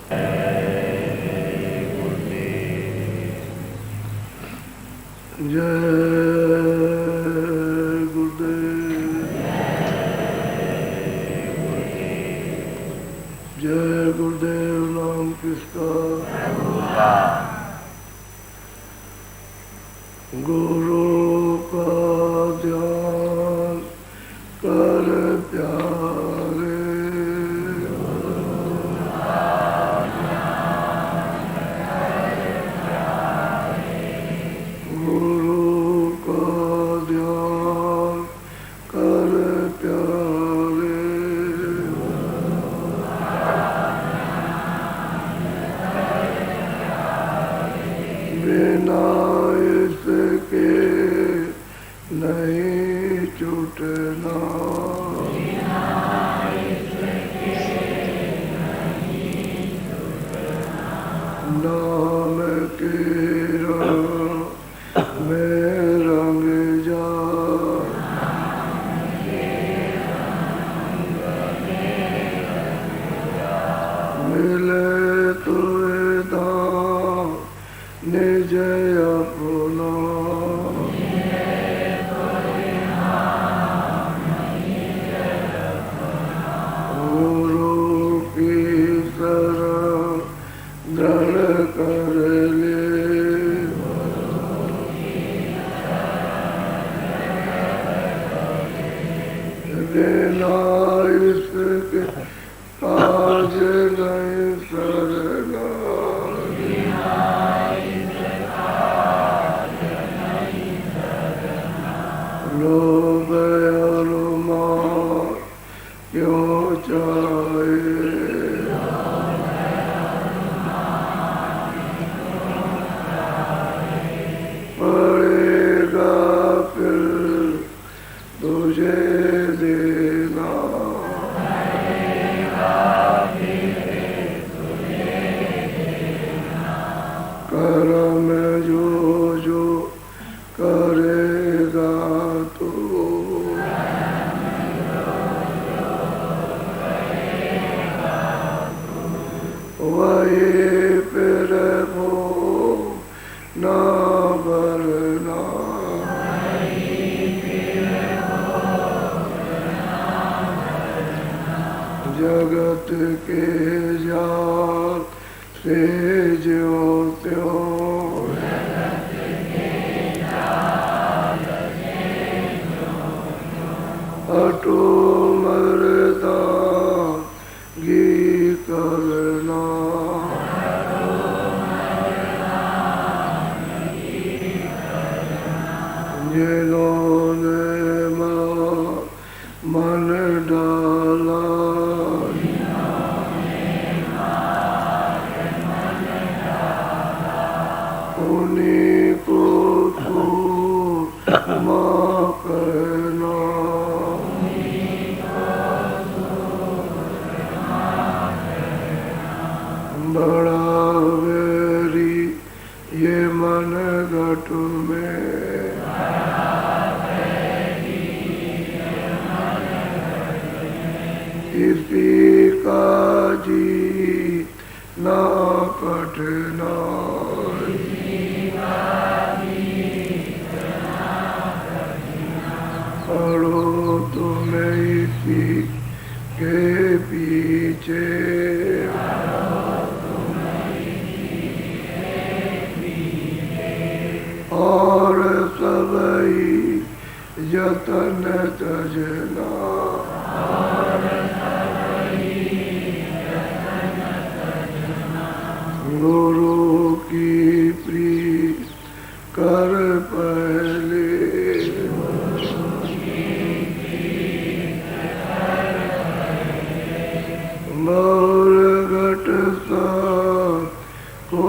जय गुरुदेव नाम किसका? गुरु का ध्यान कर प्यारे, गुरु का ध्यान कर प्यारे, बिना इसके नहीं छूटना, नाम के रंग में रंग जा, मिले तुए धाम निज अपना, गुरु की शरण दृढ़ कर ले, बिना इसके आज नहीं सरना, लोभ और मान क्यों चाहे, पड़ेगा फिर तुझे देना, कर्म जो जो करेगा तो, वही फिर वो ना भरना, जगत के जाल से ज्यो त्यों, अटो मरदा घी करना, जिन्होंने मन डाला, उन्हीं को तू माँ कहना, बड़ा वेरी ये मन घट में, इसी का जीत ना कटना, पढ़ो तुम्हें इसी के पीछे, और सबई जतन तजना, गुरु की प्रीत कर पहले, मोर घट सा को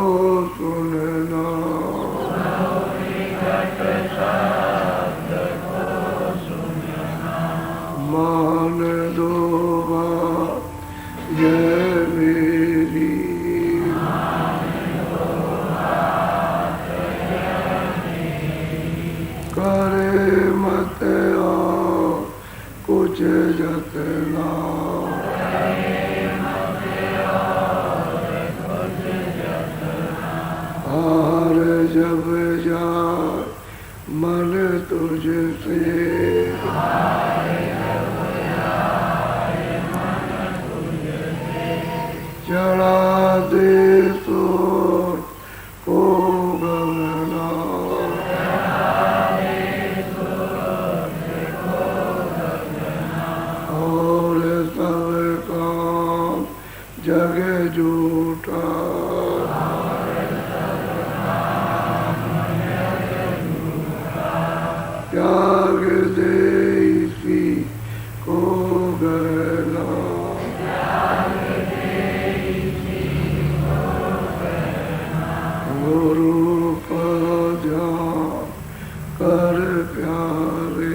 सुनना, मान दो बात ये मेरी, करे मत आओ कुछ जतना, जब जाए मन तुझसे, चढ़ा दे तो को गगना, और सब काम जगह झूठा, त्याग दे इसी को गहना, गुरु पर ध्यान कर प्यारे,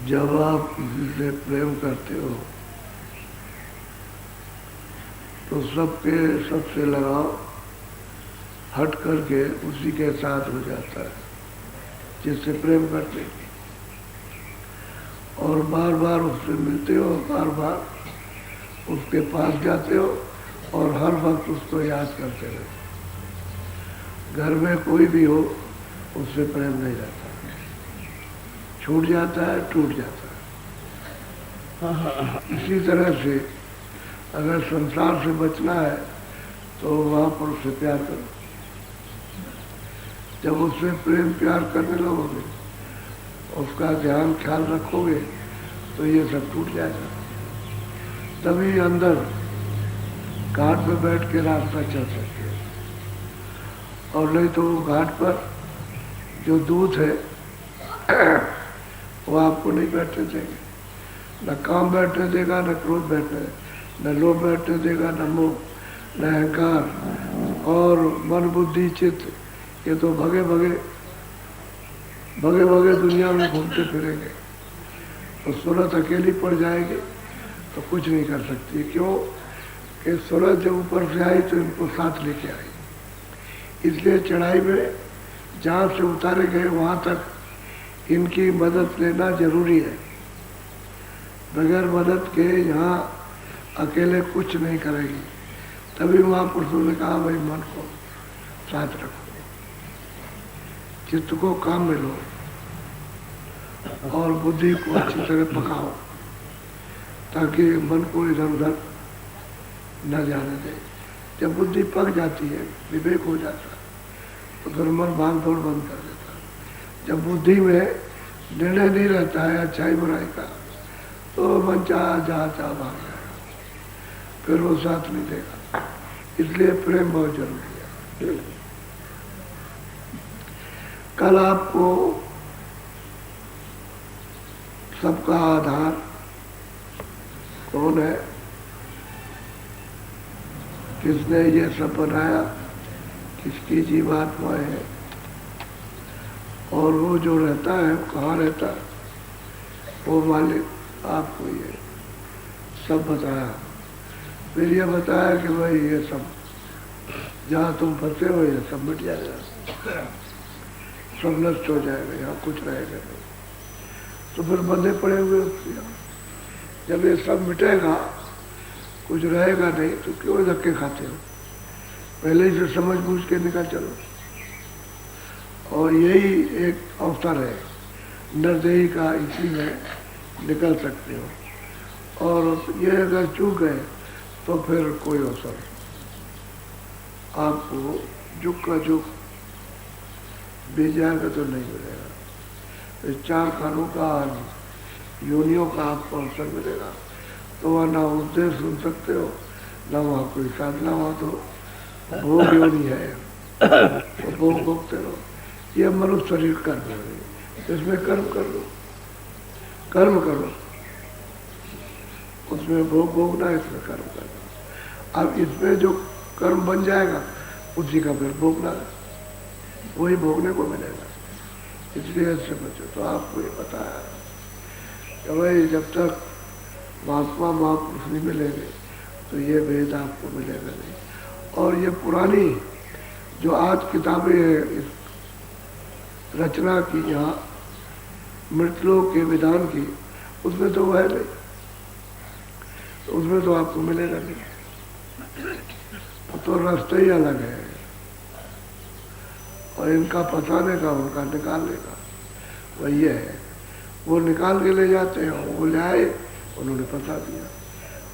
जब आप किसी से प्रेम करते हो तो सबसे लगाव हट करके उसी के साथ हो जाता है जिससे प्रेम करते हैं, और बार बार उससे मिलते हो, बार बार उसके पास जाते हो और हर वक्त उसको याद करते रहते। घर में कोई भी हो उससे प्रेम नहीं रहता, छूट जाता है, टूट जाता है। इसी तरह से अगर संसार से बचना है तो वहाँ पर उससे प्यार करो। जब उससे प्रेम प्यार करने लगोगे, उसका ध्यान ख्याल रखोगे तो ये सब टूट जाएगा। तभी अंदर घाट पे बैठ के रास्ता चल सकते हैं, और नहीं तो वो घाट पर जो दूत है वो आपको नहीं बैठने देंगे। न काम बैठने देगा, न क्रोध बैठने, न लोभ बैठने देगा, न मोह, न अहंकार और मन बुद्धि चित्त, ये तो भगे भगे दुनिया में घूमते फिरेंगे। तो सूरत अकेली पड़ जाएगी तो कुछ नहीं कर सकती। क्यों कि सूरत जब ऊपर से आई तो इनको साथ लेके आई। इसलिए चढ़ाई में जहाँ से उतारे गए वहाँ तक इनकी मदद लेना जरूरी है। बगैर मदद के यहाँ अकेले कुछ नहीं करेगी। तभी महापुरुषों ने कहा भाई मन को साथ रखो, चित्त को काम में लो और बुद्धि को अच्छी तरह पकाओ ताकि मन को इधर उधर न जाने दे। जब बुद्धि पक जाती है, विवेक हो जाता है, तो फिर मन भाग दौड़ बंद कर देता है। जब बुद्धि में निर्णय नहीं रहता है अच्छाई बुराई का, तो मन जहाँ भाग जाएगा, फिर वो साथ नहीं देगा। इसलिए प्रेम बहुत जरूरी है। कल आपको सबका आधार कौन है, किसने ये सब बनाया, किसकी जीवात्मा है, और वो जो रहता है कहाँ रहता है, वो मालिक आपको ये सब बताया। फिर ये बताया कि भाई ये सब जहाँ तुम फंसे हो ये सब मिट जाएगा, सब नष्ट हो जाएगा, यहाँ कुछ रहेगा नहीं। तो फिर बंधे पड़े हुए उससे, जब ये सब मिटेगा, कुछ रहेगा नहीं, तो क्यों धक्के खाते हो? पहले ही से समझ बूझ के निकल चलो। और यही एक अवसर है निर्दयी का, इसी में निकल सकते हो। और ये अगर चूक गए तो फिर कोई अवसर नहीं। आपको जुग का जुग बीत जाएगा तो नहीं मिलेगा। इस चार खानों का, योनियों का आपको अवसर मिलेगा, तो वहाँ ना उपदेश सुन सकते हो, ना वहाँ कोई साधना, वहाँ तो भोग योनि है, तो भोग भोगते रहो। ये मनुष्य शरीर कर्म है, इसमें कर्म कर लो, कर्म करो, उसमें भोग भोगना, इसमें कर्म करना। अब इसमें जो कर्म बन जाएगा उसी का फिर भोगना है, वही भोगने को मिलेगा। इसलिए इससे बचो। तो आपको ये बताया कि भाई जब तक महात्मा महापुरुष नहीं मिलेंगे तो ये वेद आपको मिलेगा नहीं। और ये पुरानी जो आज किताबें हैं इस रचना की यहाँ मृतलोक के विधान की, उसमें तो वह नहीं, उसमें तो आपको मिलेगा नहीं। तो रास्ते ही अलग है और इनका फंसाने का उनका निकालने का वही है। वो निकाल के ले जाते हैं, वो ले आए उन्होंने फंसा दिया।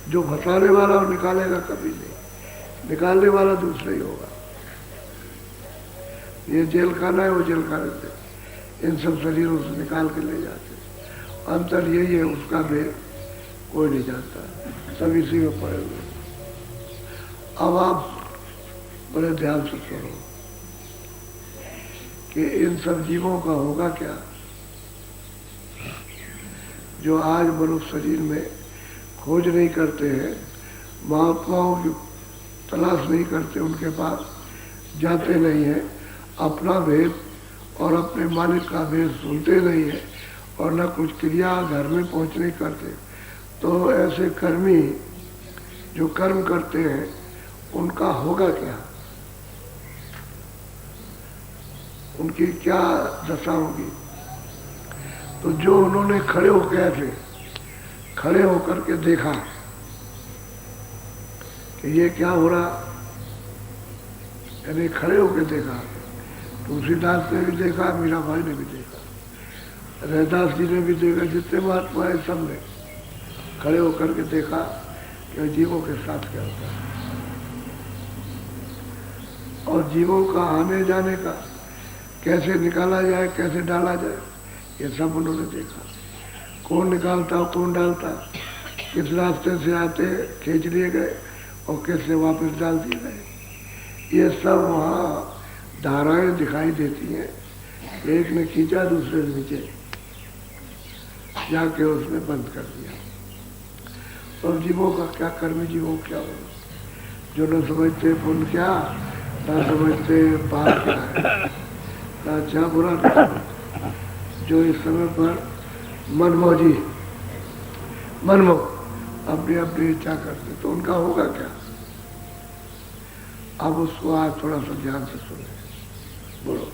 जो फंसाने वाला वो निकालेगा कभी नहीं, निकालने वाला दूसरा ही होगा। ये जेल खाना है, वो जेल खाने से इन सब शरीरों से निकाल के ले जाते। अंतर यही है, उसका भेद कोई नहीं जानता, सब इसी में पड़े हुए। अब आप बड़े ध्यान से सुनो कि इन सब जीवों का होगा क्या जो आज मनुष्य शरीर में खोज नहीं करते हैं, महात्माओं की तलाश नहीं करते, उनके पास जाते नहीं हैं, अपना भेद और अपने मालिक का भेद सुनते नहीं है और न कुछ क्रिया घर में पहुँच नहीं करते। तो ऐसे कर्मी जो कर्म करते हैं उनका होगा क्या, उनकी क्या दशा होगी। तो जो उन्होंने खड़े होकर ऐसे खड़े होकर के देखा कि ये क्या हो रहा, यानी खड़े होकर देखा, तुलसीदास ने भी देखा, मीराबाई ने भी देखा, रैदास जी ने भी देखा, जितने महात्मा है सब ने खड़े होकर के देखा कि जीवों के साथ क्या होता है और जीवों का आने जाने का कैसे निकाला जाए, कैसे डाला जाए, ये सब उन्होंने देखा। कौन निकालता कौन डालता, किस रास्ते से आते खींच लिए गए और किससे वापस डाल दिए गए, ये सब वहाँ धाराएं दिखाई देती हैं। एक ने खींचा दूसरे ने नीचे जाके उसने बंद कर दिया। और जीवों का क्या, कर्मी जीवों क्या होगा, जो न समझते पुण्य क्या, न समझते पाप क्या है, न अच्छा बुरा न समझते, जो इस समय पर मनमौजी मनमोह अपनी अपनी इच्छा करते, तो उनका होगा क्या। अब उसको आज थोड़ा सा ध्यान से सुने, बोलो।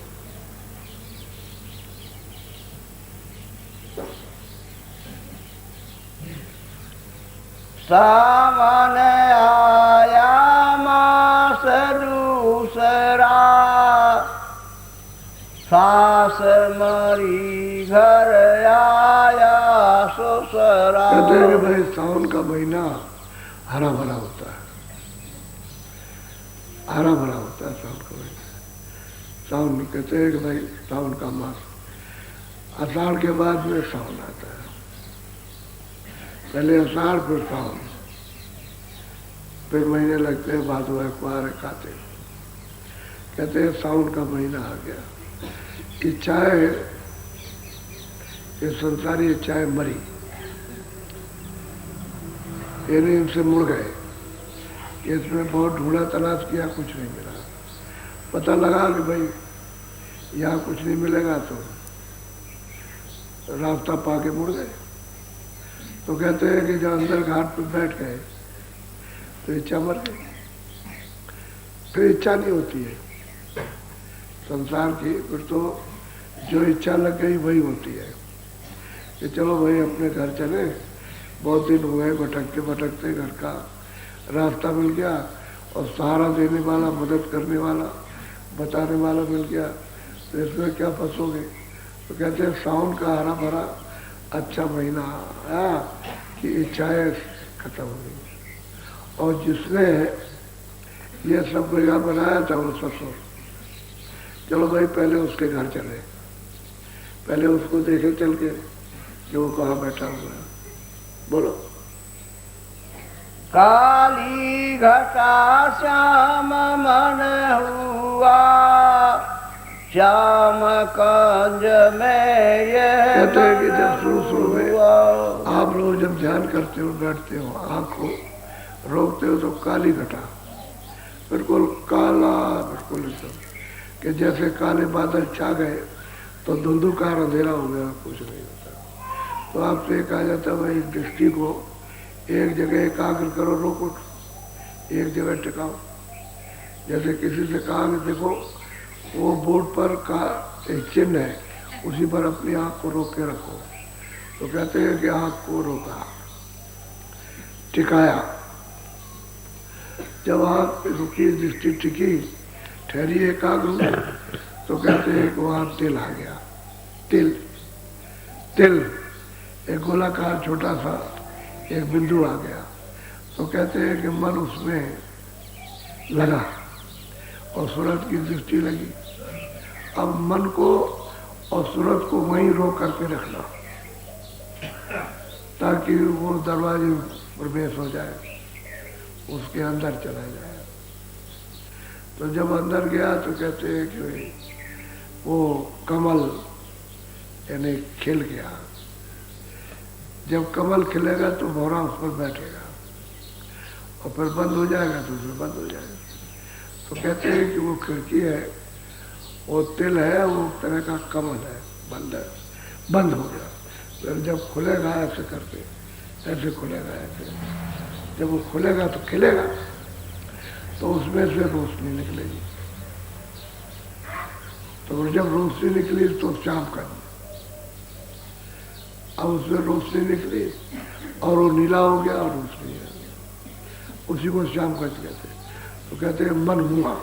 सामने आया मास दूसरा, सास मरी घर आया ससुरा। कहते हैं कि भाई सावन का महीना हरा भरा होता है, हरा भरा होता है सावन का महीना। सावन में कहते हैं कि भाई सावन का मास, आषाढ़ के बाद में सावन आता है, पहले आषाढ़ फिर सावन, फिर महीने लगते हैं भादो है, कुआर है, काते। कहते हैं सावन का महीना आ गया। इच्छाएं, ये संसारी इच्छाएं मरी, यानी इनसे मुड़ गए कि इसमें बहुत ढूंढा तलाश किया, कुछ नहीं मिला। पता लगा कि भाई यहाँ कुछ नहीं मिलेगा तो रास्ता पाके मुड़ गए। तो कहते हैं कि जब अंदर घाट पर बैठ गए तो इच्छा मर गई, फिर इच्छा नहीं होती है संसार की, फिर तो जो इच्छा लग गई वही होती है कि चलो भाई अपने घर चले, बहुत दिन हो गए भटकते भटकते, घर का रास्ता मिल गया और सहारा देने वाला, मदद करने वाला, बताने वाला मिल गया, तो इसमें क्या फंसोगे। तो कहते हैं सावन का हरा भरा अच्छा महीना आया कि इच्छाएं खत्म हो गई। और जिसने ये सब जगह बनाया था वो ससुर, चलो भाई पहले उसके घर चले, पहले उसको देखे चल के कि वो कहाँ बैठा हुआ है। बोलो। काली घटा श्याम मन हुआ, श्याम कंज में ये। कहते हैं कि जब शुरू में आप लोग जब ध्यान करते हो, बैठते हो, आँख को रोकते हो तो काली घटा, बिल्कुल काला, बिल्कुल एकदम कि जैसे काले बादल छा गए तो धुंधुकार अंधेरा हो गया, कुछ नहीं होता। तो आपसे कहा जाता है भाई दृष्टि को एक जगह एकाग्र करो, रोको, एक जगह टिकाओ। जैसे किसी से कहा कि देखो वो बोर्ड पर का एक चिन्ह है, उसी पर अपनी आंख को रोक के रखो, तो कहते हैं कि आंख को रोका, टिकाया। जब आंख रुकी, दृष्टि टिकी, ठहरी, एकाग्र हुई, तो कहते हैं कि वहां तिल आ गया। तिल, तिल एक गोलाकार छोटा सा एक बिंदु आ गया, तो कहते हैं कि मन उसमें लगा और सूरत की दृष्टि लगी। अब मन को और सूरत को वहीं रोक करके रखना, ताकि वो दरवाजे में प्रवेश हो जाए, उसके अंदर चला जाए। तो जब अंदर गया तो कहते हैं कि वो कमल यानी खिल गया। जब कमल खिलेगा तो भौरा उस पर बैठेगा, और फिर बंद हो जाएगा तो उसमें बंद हो जाएगा। तो कहते हैं कि वो खिड़की है, वो तिल है, वो तरह का कमल है, बंद है, बंद हो गया। फिर जब खुलेगा ऐसे करके, ऐसे खुलेगा, ऐसे जब वो खुलेगा तो खिलेगा, तो उसमें से रोशनी निकलेगी। तो जब रोशनी निकली तो शाम कर, अब उसमें रोशनी निकली और वो नीला हो गया और रोशनी है, उसी को शाम कर कहते हैं। तो कहते हैं मन हुआ,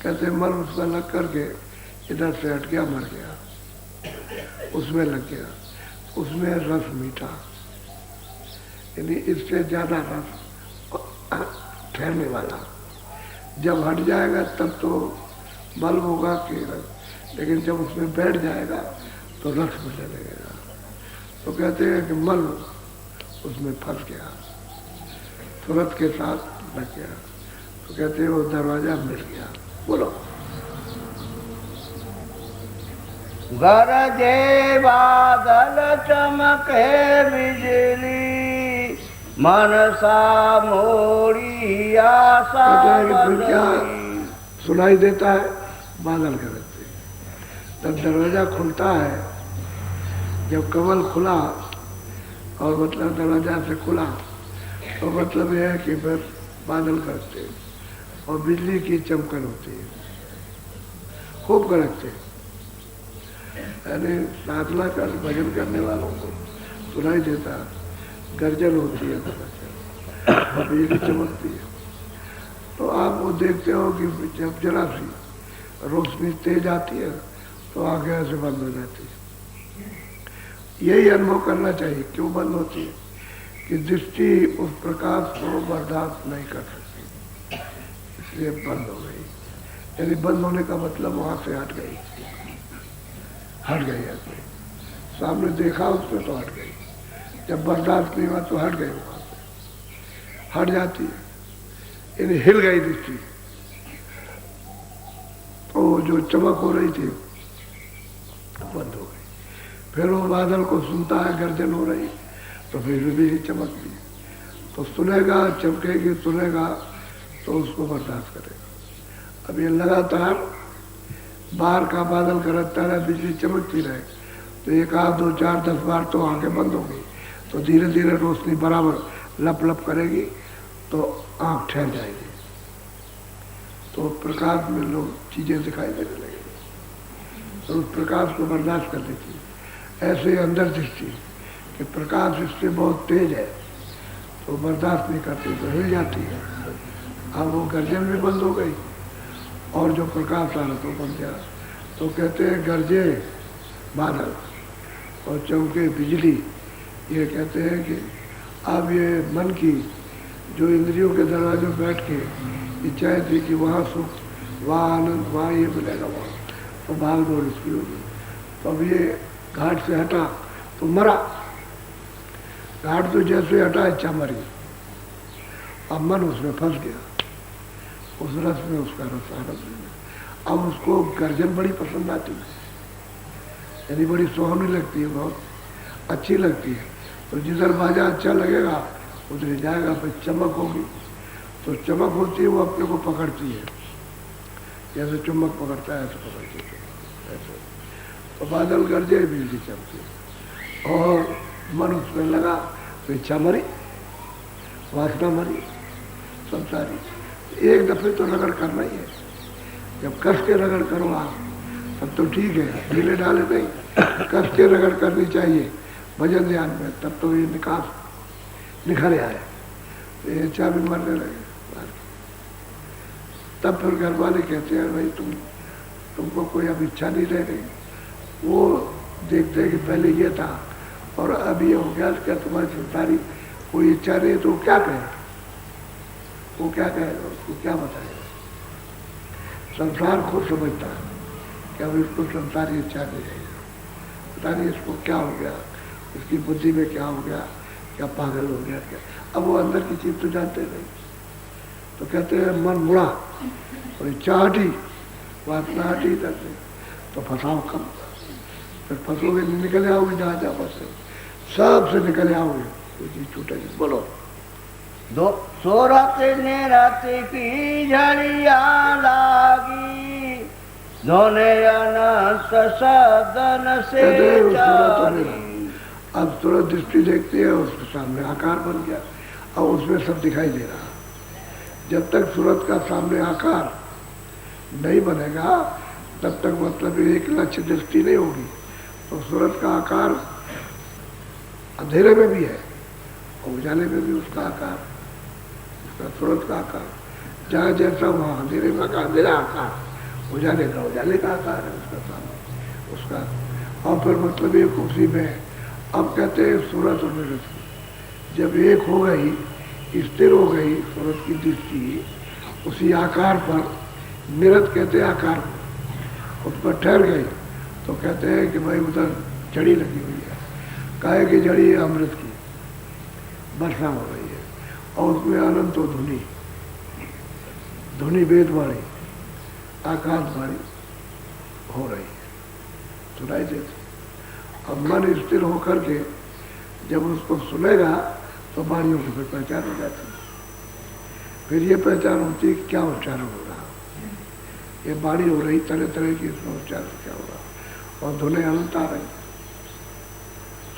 कहते हैं मन उसमें लग करके इधर से हट गया, मर गया, उसमें लग गया, उसमें रस मीठा, यानी इससे ज्यादा रस ठहरने वाला। जब हट जाएगा तब तो बल होगा कि रस, लेकिन जब उसमें बैठ जाएगा तो रस मिलने लगेगा। तो कहते हैं कि मन उसमें फंस गया, सूरत के साथ लग गया, तो कहते हैं वो दरवाजा मिल गया। बोलो। गरजे बादल चमके बिजली, मनसा मोरी आशा बदली। सुनाई देता है, बादल गरजते। तब दरवाजा खुलता है, जब कमल खुला और मतलब दरवाजा से खुला, तो मतलब यह है कि फिर बादल गरजते और बिजली की चमकन होती है, खूब गरजते। यानी साधना कर भजन करने वालों को सुनाई देता, गर्जन होती है और बिजली चमकती है। तो आप वो देखते हो कि जब जरा सी रोशनी तेज आती है तो आगे ऐसे बंद हो जाती है। यही अनुभव करना चाहिए। क्यों बंद होती है? कि दृष्टि उस प्रकाश को बर्दाश्त नहीं कर सकती, इसलिए बंद हो गई। यानी बंद होने का मतलब वहां से हट गई, हट गई ऐसे। सामने देखा उसने तो हट गई, जब बर्दाश्त नहीं हुआ तो हट गई, वहां से हट जाती है, यानी हिल गई दृष्टि। तो जो चमक हो रही थी बंद हो गई। फिर वो बादल को सुनता है, गर्जन हो रही, तो फिर भी चमकती है, तो सुनेगा, चमकेगी, सुनेगा तो उसको बर्दाश्त करेगा। अब ये लगातार बाहर का बादल गरजता रहे, बिजली चमकती रहे, तो एक आध 2 4 10 बार तो आंखें बंद हो गई, तो धीरे धीरे रोशनी बराबर लप लप करेगी, तो आंख ठहर जाएगी, तो प्रकाश में लोग चीजें दिखाई देने लगेगी, तो उस प्रकाश को बर्दाश्त कर देती है। ऐसे अंदर दृष्टि कि प्रकाश इससे बहुत तेज है, तो बर्दाश्त नहीं करती, तो हिल जाती है। अब वो गर्जन भी बंद हो गई और जो प्रकाश आ रहा तो बंद गया। तो कहते हैं गरजे बादल और चमके बिजली। ये कहते हैं कि अब ये मन की जो इंद्रियों के दरवाजे बैठ के इच्छाएं थी कि वहाँ सुख, वहाँ आनंद, वहाँ ये मिलेगा, वहाँ तो भाग दौड़ इसकी होगी। तो अब ये घाट से हटा तो मरा, घाट तो जैसे हटा इच्छा मरी, अब मन उसमें फंस गया, उस रस में उसका रस आनंद में। अब उसको गर्जन बड़ी पसंद आती है, यानी बड़ी सुहावनी लगती है, बहुत अच्छी लगती है। तो जिधर बाजा अच्छा लगेगा उधर जाएगा, फिर चमक होगी, तो चमक होती है, वो अपने को पकड़ती है, जैसे चुम्बक पकड़ता है ऐसे पकड़ती है, ऐसे। तो बादल गरजे, बिजली चमकी और मन उसमें लगा, तो इच्छा मरी, वासना मरी संसारी। एक दफे तो रगड़ करना ही है। जब कस के रगड़ करो आप तब तो ठीक है, ढीले ढाले नहीं, कस के रगड़ करनी चाहिए भजन ध्यान में, तब तो ये निकास निखर आए। ये चाबी मरने लगे। तब फिर घर वाले कहते हैं भाई तुमको कोई अब इच्छा नहीं रह गई। वो देखते हैं कि पहले ये था और अब ये हो गया, क्या तुम्हारी संसारी कोई इच्छा नहीं तो क्या कहे, वो क्या कहेगा, उसको क्या बताएगा। संसार खुद समझता है कि अब इसको संसारी इच्छा नहीं है, पता नहीं इसको क्या हो गया, इसकी बुद्धि में क्या हो गया, क्या पागल हो गया क्या। अब वो अंदर की चीज तो जानते नहीं, तो कहते हैं मन मुड़ा और इच्छा हटी, वासना हटी तक तो फंसाओ कम। फिर फंसोगे निकल आओगे जहाँ जहाँ फंसे, सब से निकल आओगे, कोई चीज छूटेगी। बोलो। दो सोरत निरत की झड़िया लागी, दोने अनंत सदन से चारी। अब सूरत दृष्टि देखते हैं, उसके सामने आकार बन गया और उसमें सब दिखाई दे रहा। जब तक सूरत का सामने आकार नहीं बनेगा तब तक मतलब एक लक्ष्य दृष्टि नहीं होगी। तो सूरत का आकार अंधेरे में भी है और उजाले में भी उसका आकार, उसका सूरत का आकार जहाँ जैसा वहाँ अंधेरे में का अंधेरा आकार, उजाले का आकार है उसका सामने उसका। और फिर मतलब एक उसी में अब कहते हैं सूरत और निरत जब एक हो गई, स्थिर हो गई सूरत की दृष्टि उसी आकार पर, निरत कहते हैं आकार उस पर ठहर गई तो कहते हैं कि भाई उधर जड़ी लगी हुई है, काहे की जड़ी है अमृत की, वर्षा हो रही है और उसमें अनंत धुनी, धुनी वेद वाणी आकाश वाणी हो रही है, सुनाई देती। अब मन स्थिर होकर के जब उसको सुनेगा तो वाणियों की फिर पहचान हो जाती है। फिर ये पहचान होती है क्या उच्चारण हो रहा, ये वाणी हो रही तरह तरह की, इसमें उच्चारण क्या हो रहा, और धुने अनंत आ रही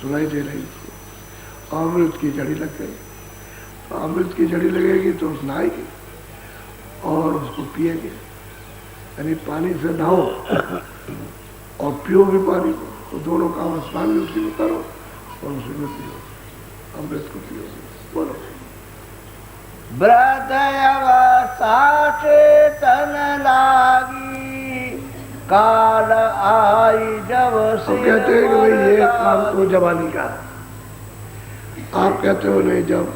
सुनाई दे रही इसको। अमृत की जड़ी लग गई, तो अमृत की जड़ी लगेगी तो उस नहाएगी और उसको पिएगी, यानी पानी से नहाओ और पियो भी पानी को, तो दोनों काम स्नान भी उसी में करो और उसी में पियो, अमृत को पियो। बोलो। वृद्ध अवस्था से तन लागी, काल आई जब से। कहते हैं कि भाई ये काम तो जवानी का, आप कहते हो नहीं जब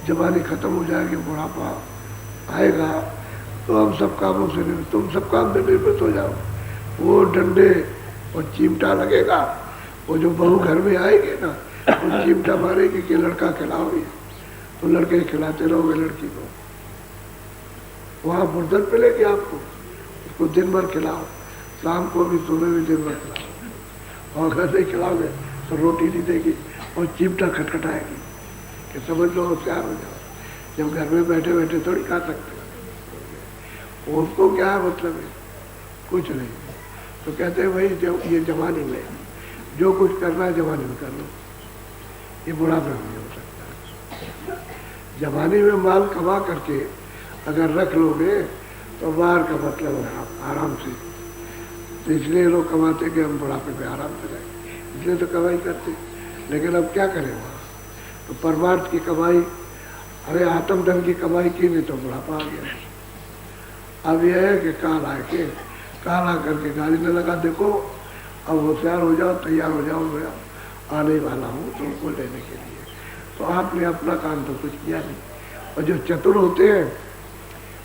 जवानी खत्म हो जाएगी, बुढ़ापा आएगा तो हम सब कामों से नहीं, तुम सब काम में निर्मित हो जाओ। वो डंडे और चिमटा लगेगा, वो जो बहू घर में आएगी ना वो चिमटा मारेगी कि लड़का खिलाओगे, तो लड़के खिलाते रहोगे लड़की को, वहाँ फुर्सत मिलेगी आपको, उसको दिन भर खिलाओ, शाम को भी सुबह भी दिन भर खिलाओ, और घर नहीं खिलाओगे तो रोटी नहीं देगी और चिमटा खटखटाएगी कि समझ लो होशियार हो जाओ। जब घर में बैठे बैठे थोड़ी खा सकते हो, उसको क्या मतलब है, कुछ नहीं। तो कहते हैं भाई जब ये जवानी में जो कुछ करना है जवानी में कर लो, ये बुढ़ापे में नहीं हो सकता। जवानी में माल कमा करके अगर रख लोगे तो बाहर का मतलब है आप आराम से, तो इसलिए लोग कमाते कि हम बुढ़ापे में आराम से रहें, इसलिए तो कमाई करते। लेकिन अब क्या करें वहाँ, तो परमार्थ की कमाई, अरे आत्मधन की कमाई की नहीं तो बुढ़ापा आ गया। अब यह है कि काल आके काल आकर के गाड़ी में लगा, देखो अब होशियार हो जाओ, तैयार हो जाओ, मैं आने वाला हूँ तुमको लेने के लिए। तो आपने अपना काम तो कुछ किया नहीं। और जो चतुर होते हैं,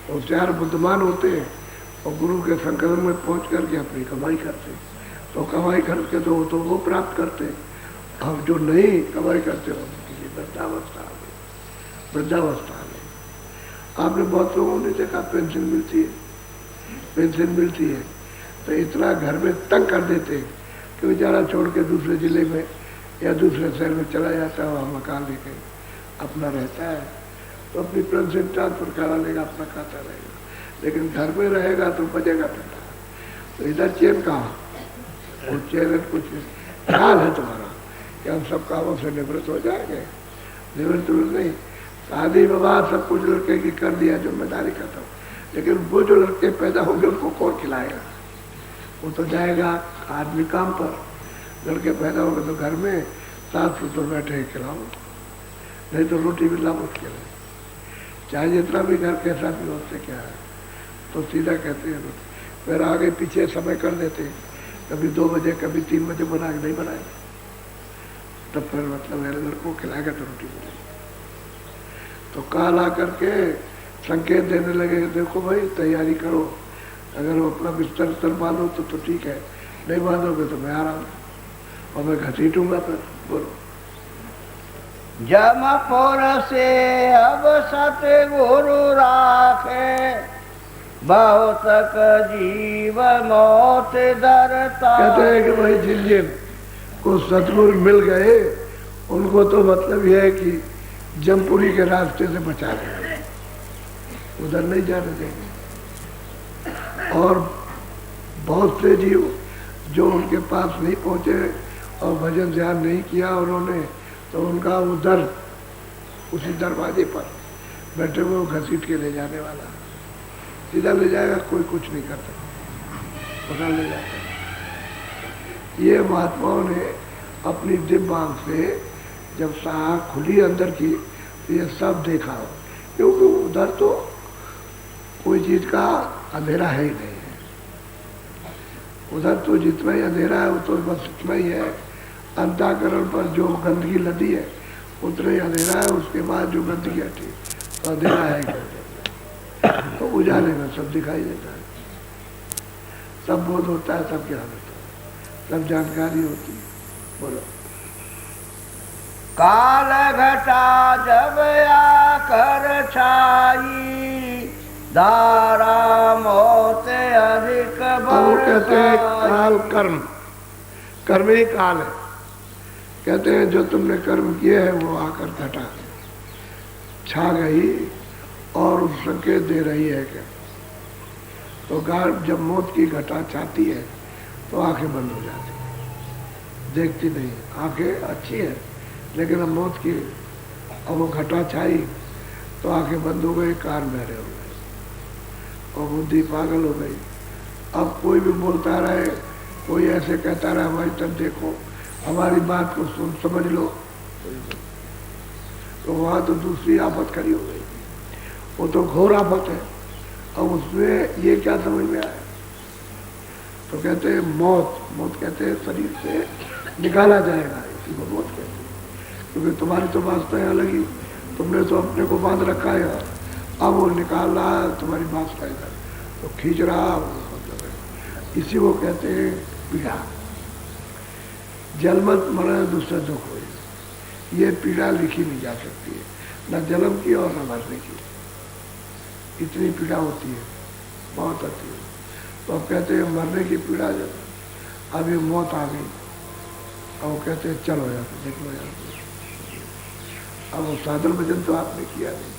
होशियार बुद्धिमान होते हैं और गुरु के संकल्प में पहुँच करके अपनी कमाई करते, तो कमाई करके तो वो प्राप्त करते। अब जो नहीं कमाई करते उनके लिए वृद्धावस्था आ गई, वृद्धावस्था आ गई। आपने बहुत लोगों ने देखा पेंशन मिलती है, पेंशन मिलती है तो इतना घर में तंग कर देते कि बेचारा छोड़ के दूसरे जिले में या दूसरे शहर में चला जाता है, वहाँ मकान लेके अपना रहता है, तो अपनी पेंशन ट्रांसफर करा लेगा, अपना खाता रहेगा। लेकिन घर में रहेगा तो बचेगा पैसा, तो इधर चैन कहाँ, वो चैन कुछ ख्याल है तुम्हारा कि हम सब कामों से निवृत्त हो जाएंगे, निवृत्त नहीं, शादी विवाह सब कुछ लड़के की कर दिया, जिम्मेदारी खत्म, लेकिन वो जो लड़के पैदा होंगे उनको कौन खिलाएगा? वो तो जाएगा आदमी काम पर। लड़के पैदा हो गए तो घर में सास ससुर बैठे ही खिलाओ, नहीं तो रोटी मिलना मुश्किल है। चाहे जितना भी घर कैसा भी हो, उससे क्या है, तो सीधा कहते हैं रोटी। फिर आगे पीछे समय कर देते हैं, कभी 2 बजे कभी 3 बजे बना के नहीं बनाए, तब फिर मतलब मेरे लड़कों को खिलाएगा तो रोटी मिलेगी। तो काल आकर के संकेत देने लगे, देखो भाई तैयारी करो, अगर वो अपना बिस्तर उस्तर बांधो तो ठीक है, नहीं बांधोगे तो मैं आ रहा हूँ और मैं घसीटूंगा। फिर बोलो। जमपुर से अब सत्य गुरु राखे, बहुत जीव मौत डरता। कहते हैं कि भाई जिन को सतगुरु मिल गए उनको तो मतलब यह है कि जमपुरी के रास्ते से बचा लेंगे, उधर नहीं जाने देंगे। और बहुत से जीव जो उनके पास नहीं पहुंचे और भजन ध्यान नहीं किया उन्होंने, तो उनका उधर उसी दरवाजे पर बैठे हुए वो घसीट के ले जाने वाला, सीधा ले जाएगा, कोई कुछ नहीं कर सकता, पकड़ ले जाता। ये महात्माओं ने अपनी दिव्य आंख से जब साख खुली अंदर की, तो ये सब देखा, क्योंकि उधर तो कोई चीज का अंधेरा है ही नहीं है। उधर तो जितना ही अंधेरा है वो तो बस इतना ही है, अंतःकरण पर जो गंदगी लदी है उतना ही अंधेरा है, उसके बाद जो गंदगी हटी तो अंधेरा है ही। तो उजाले में सब दिखाई देता है, सब बोध होता है, सब ज्ञान होता है, सब जानकारी होती है। बोलो। काल घटा जब आकर छाई, धारा मौत अधिक वो कहते हैं काल कर्म, कर्म ही काल है। कहते हैं जो तुमने कर्म किए है वो आकर घटा छा गई और उस संकेत दे रही है क्या। तो जब मौत की घटा छाती है तो आंखें बंद हो जाती है, देखती नहीं। आंखें अच्छी है लेकिन अब मौत की, अब वो घटा छाई तो आंखें बंद हो गई, कान बहरे हो गए और बुद्धि पागल हो गई। अब कोई भी बोलता रहे, कोई ऐसे कहता रहे हमारी तब देखो, हमारी बात को सुन समझ लो, तो वहाँ तो दूसरी आफत खड़ी हो गई, वो तो घोर आफत है। अब उसमें ये क्या समझ में आया, तो कहते हैं मौत, मौत कहते हैं शरीर से निकाला जाएगा, इसी को मौत कहते हैं। क्योंकि तुम्हारी तो वास्ता अलग ही, तुमने तो अपने को बांध रखा है, अब वो निकाल रहा है तुम्हारी वास्ता इधर, तो खींच रहा, मतलब है। इसी को कहते हैं पीड़ा। जलमत मरण दूसरा दुख हो, ये पीड़ा लिखी नहीं जा सकती है, न जन्म की और न मरने की, इतनी पीड़ा होती है, बहुत आती है। तो अब कहते हैं मरने की पीड़ा, जब अभी मौत आ गई, अब वो कहते हैं चलो यार देख लो यार। अब वो साधन भजन तो आपने किया नहीं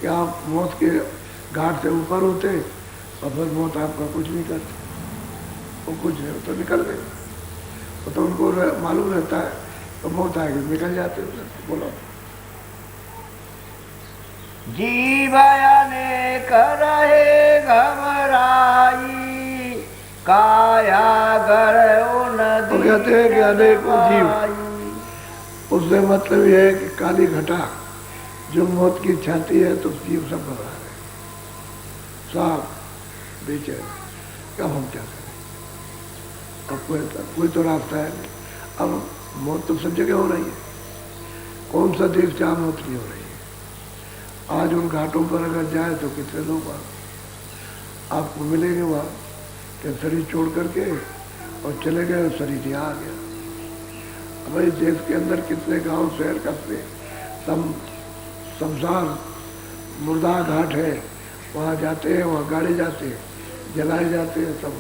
कि आप मौत के घाट से ऊपर होते और फिर मौत आपका कुछ नहीं करती, वो कुछ नहीं, तो निकल गए। वो तो उनको मालूम रहता है तो मौत आएगी, निकल जाते हैं। बोलो। जीव अनेक रहे घबराई, काया गर उन तो कहते हैं कि अनेकों जीव, उससे मतलब यह है कि काली घटा जो मौत की छाती है तो जीव सब घबरा रहे, सब बेचैन, कब हम क्या करें, अब कोई तो रास्ता है नहीं। अब मौत तो सब जगह हो रही है, कौन सा देश जहाँ मौत नहीं हो रही है। आज उन घाटों पर अगर जाए तो कितने लोग आपको मिलेंगे वहाँ कि शरीर छोड़ करके और चले गए, शरीर यहाँ आ गया। अब इस देश के अंदर कितने गांव शहर कस्बे शमशान मुर्दा घाट है, वहाँ जाते हैं, वहाँ गाड़े जाते हैं, जलाए जाते हैं, सब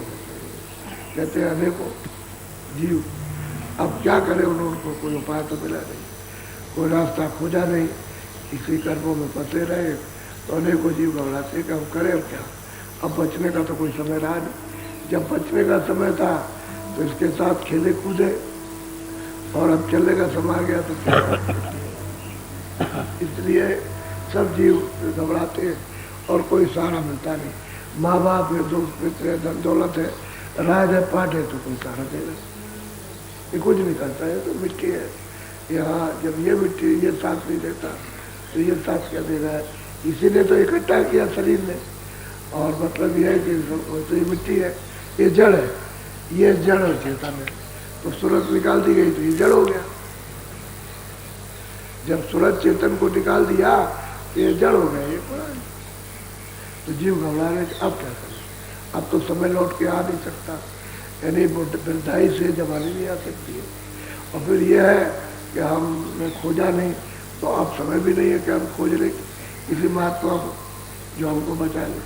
कहते हैं अनेकों जीव। अब क्या करें, उनको कोई उपाय तो मिला नहीं, कोई रास्ता खोजा नहीं, इसी कर्मों में फंसे रहे, तो अनेकों जीव घबराते कि हम करें अब क्या। अब बचने का तो कोई समय रहा नहीं, जब बचने का समय था तो इसके साथ खेले कूदे, और अब चलने का समय आ गया तो क्या। इसलिए सब जीव घबराते हैं और कोई सहारा मिलता नहीं। माँ बाप है, दोस्त मित्र है, धन दौलत है, राज है, पाठ है, तो कोई सहारा देगा, ये कुछ नहीं करता है। तो मिट्टी है यहाँ, जब ये मिट्टी ये सांस नहीं देता तो ये सांस क्या दे रहा है? इसी ने तो इकट्ठा किया शरीर ने। और मतलब ये है कि तो ये मिट्टी है, ये जड़ है, ये जड़ और चेतन है। तो सूरज निकाल दी गई तो ये जड़ हो गया। जब सूरज चेतन को निकाल दिया तो ये जड़ हो गया, ये पड़ा है। तो जीव घबरा रहे, अब क्या करें? अब तो समय लौट के आ नहीं सकता, यानी वृद्धाई से जवानी नहीं आ सकती है। और फिर यह है कि हमने खोजा नहीं, तो अब समय भी नहीं है कि हम खोज लें किसी महात्मा को जो हमको बचा ले,